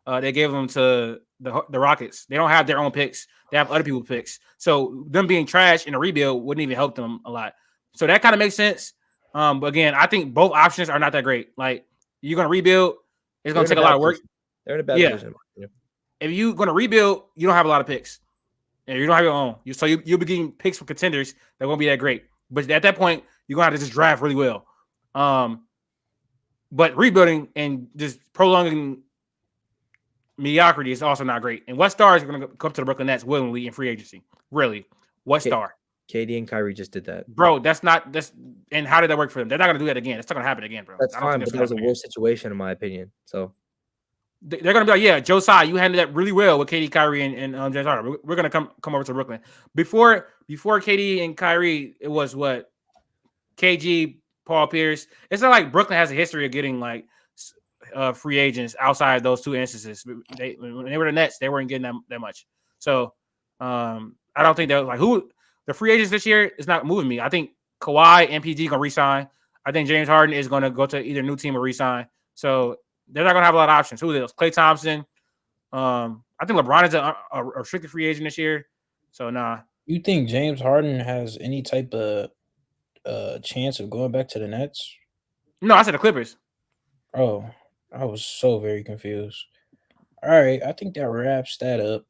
They gave them to the Rockets. They don't have their own picks. They have other people's picks. So them being trash in a rebuild wouldn't even help them a lot. So that kind of makes sense. But again, I think both options are not that great. Like you're gonna rebuild, it's gonna take a lot of work. They're in a bad position. If you're gonna rebuild, you don't have a lot of picks. And you don't have your own. So you'll be getting picks from contenders that won't be that great. But at that point, you're gonna have to just draft really well. But rebuilding and just prolonging mediocrity is also not great. And what star is going to come to the Brooklyn Nets willingly in free agency? Really? What star? KD and Kyrie just did that. Bro, that's not this. And how did that work for them? They're not going to do that again. It's not going to happen again, bro. That's fine, but that was a worse situation in my opinion. So they're going to be like, yeah, Joe Tsai, you handled that really well with KD, Kyrie, and James Harden. We're going to come over to Brooklyn. Before KD and Kyrie, it was what? KG, Paul Pierce. It's not like Brooklyn has a history of getting like free agents outside of those two instances. When they were the Nets, they weren't getting that much. So I don't think that like the free agents this year is not moving me. I think Kawhi and PG gonna resign. I think James Harden is gonna go to either new team or resign. So they're not gonna have a lot of options. Who else? Klay Thompson. I think LeBron is a restricted free agent this year. So nah. You think James Harden has any type of chance of going back to the Nets? No, I said the Clippers. Oh, I was so very confused. All right, I think that wraps that up.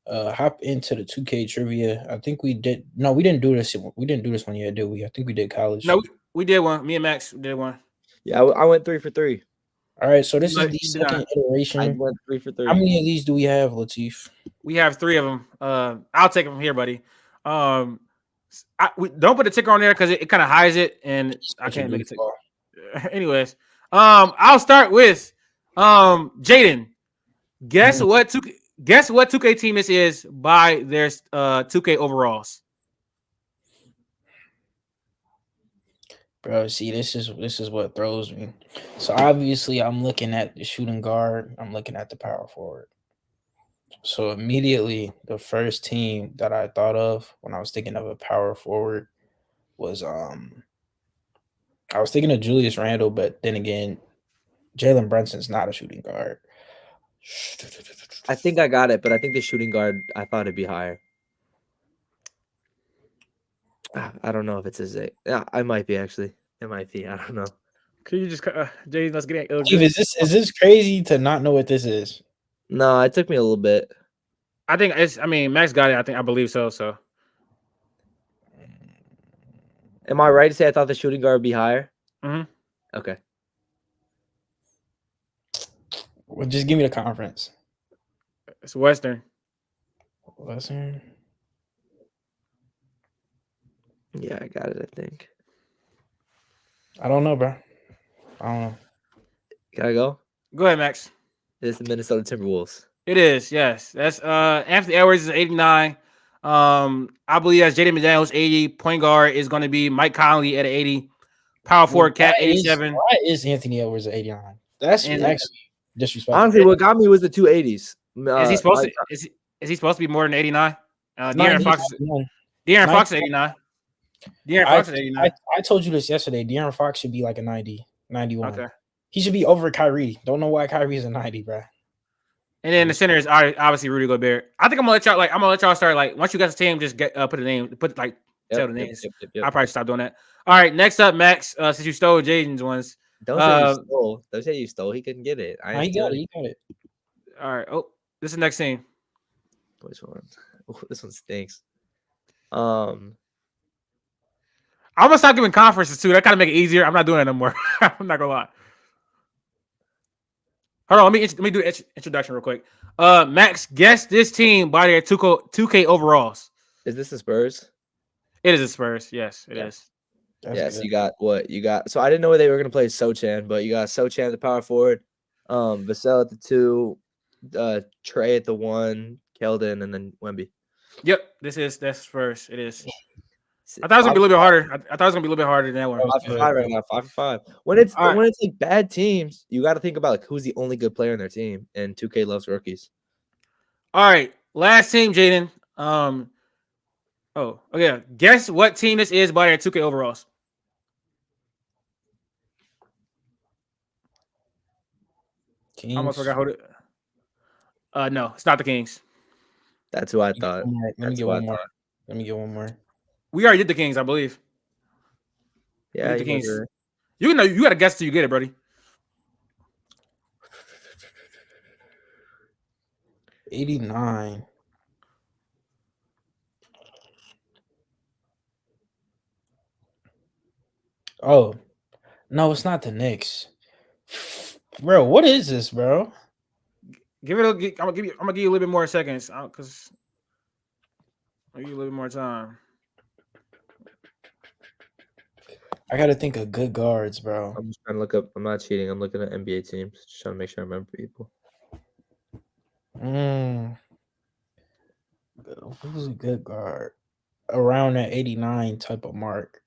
hop into the 2K trivia. I think we did. No, we didn't do this. We didn't do this one yet, did we? I think we did college. No, we did one. Me and Max did one. Yeah, I went 3 for 3. All right, so this is the You did second not. I iteration. went 3 for 3. How many of these do we have, Latif? We have 3 of them. I'll take them from here, buddy. Don't put the ticker on there because it kind of hides it, and I can't make it tick. Anyways, I'll start with Jaedon. Guess what 2K team this is by their 2K overalls. Bro, see, this is what throws me. So obviously, I'm looking at the shooting guard. I'm looking at the power forward. So immediately, the first team that I thought of when I was thinking of a power forward was I was thinking of Julius Randle, but then again, Jalen Brunson's not a shooting guard. I think I got it, but I think the shooting guard, I thought it'd be higher. I don't know if it's his. Yeah, I might be actually. It might be. I don't know. Can you just Jaedon? Let's get it. Steve, is this crazy to not know what this is? No, it took me a little bit. I think it's. I mean, Max got it. I believe so. So, am I right to say I thought the shooting guard would be higher? Mhm. Okay. Well, just give me the conference. It's Western. Western. Yeah, I got it. I think. I don't know, bro. I don't know. Can I go? Go ahead, Max. It's the Minnesota Timberwolves. It is, yes. That's Anthony Edwards is 89. I believe that's Jaden McDaniels 80. Point guard is going to be Mike Conley at 80. Power forward Cat 87. Why is Anthony Edwards at 89? That's actually disrespectful. Honestly, what got me was the 280s. Is he supposed to? Is he supposed to be more than 89? De'Aaron Fox. De'Aaron Fox is 89. De'Aaron Fox is 89. I told you this yesterday. De'Aaron Fox should be like a 90, 91. Okay. He should be over Kyrie. Don't know why Kyrie is a 90, bro. And then the center is obviously Rudy Gobert. I think I'm gonna let y'all start. Like once you got the team, just get put the name, tell the names. Yep. I'll probably stop doing that. All right, next up, Max. Since you stole Jaden's ones, don't say you stole. Don't say you stole. He couldn't get it. He got it. All right. Oh, this is the next team. Which one? Oh, this one stinks. I'm gonna stop giving conferences too. That kind of make it easier. I'm not doing it no more. I'm not gonna lie. Hold on, let me do an introduction real quick. Max, guess this team by their 2K overalls. Is this the Spurs? It is the Spurs. Yes, it is. Yes, good. You got what? You got. So I didn't know where they were going to play Sochan, but you got Sochan at the power forward, Vassell at the 2, Trey at the 1, Keldon, and then Wemby. Yep, that's Spurs. It is. I thought it was gonna be a little bit harder. I thought it was gonna be a little bit harder than that one. 5 for 5 right now. 5 for 5. When it's like bad teams, you got to think about like who's the only good player in their team, and 2K loves rookies. All right, last team, Jaden. Oh, okay. Guess what team this is by their 2K overalls. Kings. I almost forgot who it. No, it's not the Kings. That's who I thought. Let me get one more. We already did the Kings, I believe. Yeah, the Kings. You know, you got to guess till you get it, buddy. 89. Oh, no, it's not the Knicks. Bro, what is this, bro? I'm gonna give you a little bit more seconds because I'll give you a little bit more time. I gotta think of good guards, bro. I'm just trying to look up. I'm not cheating. I'm looking at NBA teams. Just trying to make sure I remember people. Who's a good guard? Around that 89 type of mark.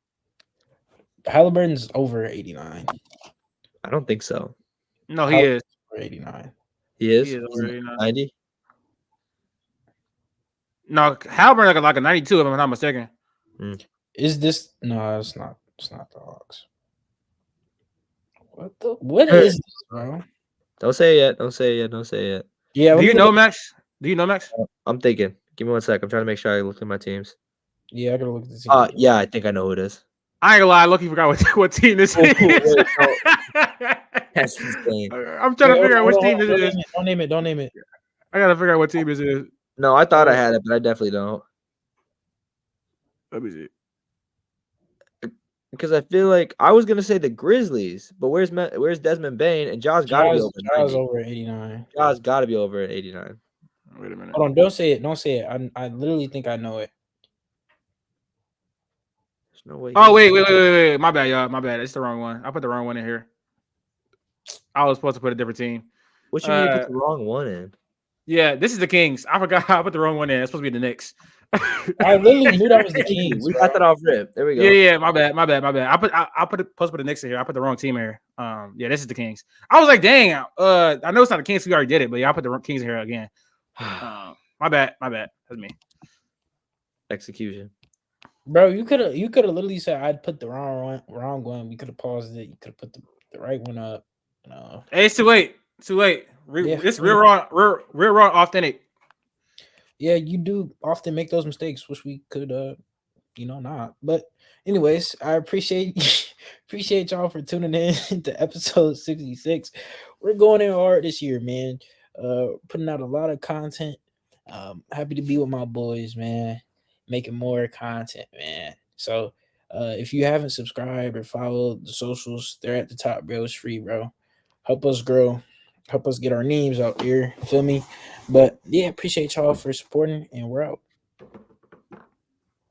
Halliburton's over 89. I don't think so. No, he is over 89. He is? He is over 89. 90? No, Halliburton like a 92 if I'm not mistaken. Is this? No, it's not. It's not the Hawks. What is this, bro? Don't say it yet. Yeah. Do you know Max? I'm thinking. Give me 1 sec. I'm trying to make sure I look at my teams. Yeah, I gotta look at the team. Yeah, I think I know who it is. I ain't gonna lie. Lucky forgot what team this is. That's insane. I'm trying to figure out which team this is. Don't name it. I gotta figure out what team this is. No, I thought I had it, but I definitely don't. Let me see. Because I feel like I was gonna say the Grizzlies, but where's Desmond Bain? And Ja's got to be over Jaws 90. over 89. Ja's got to be over 89. Wait a minute. Hold on, don't say it. Don't say it. I literally think I know it. There's no way. Oh wait. My bad, y'all. My bad. It's the wrong one. I put the wrong one in here. I was supposed to put a different team. What you mean you put the wrong one in? Yeah, this is the Kings. I forgot I put the wrong one in. It's supposed to be the Knicks. I literally knew that was the Kings. We bro. got that off rip. There we go. Yeah. My bad. I put supposed to put the Knicks in here. I put the wrong team in here. Yeah, this is the Kings. I was like, dang. I know it's not the Kings. We already did it, but yeah, I put the wrong Kings in here again. My bad. That's me. Execution. Bro, you could have literally said I'd put the wrong one. We could have paused it. You could have put the right one up. No. Hey, it's too late. Yeah. It's real raw, authentic. Yeah, you do often make those mistakes, which we could not. But anyways, I appreciate y'all for tuning in to episode 66. We're going in hard this year, man. Putting out a lot of content. Happy to be with my boys, man. Making more content, man. So if you haven't subscribed or followed the socials, they're at the top, bro. It's free, bro. Help us grow. Help us get our names out here. Feel me? But yeah, appreciate y'all for supporting, and we're out.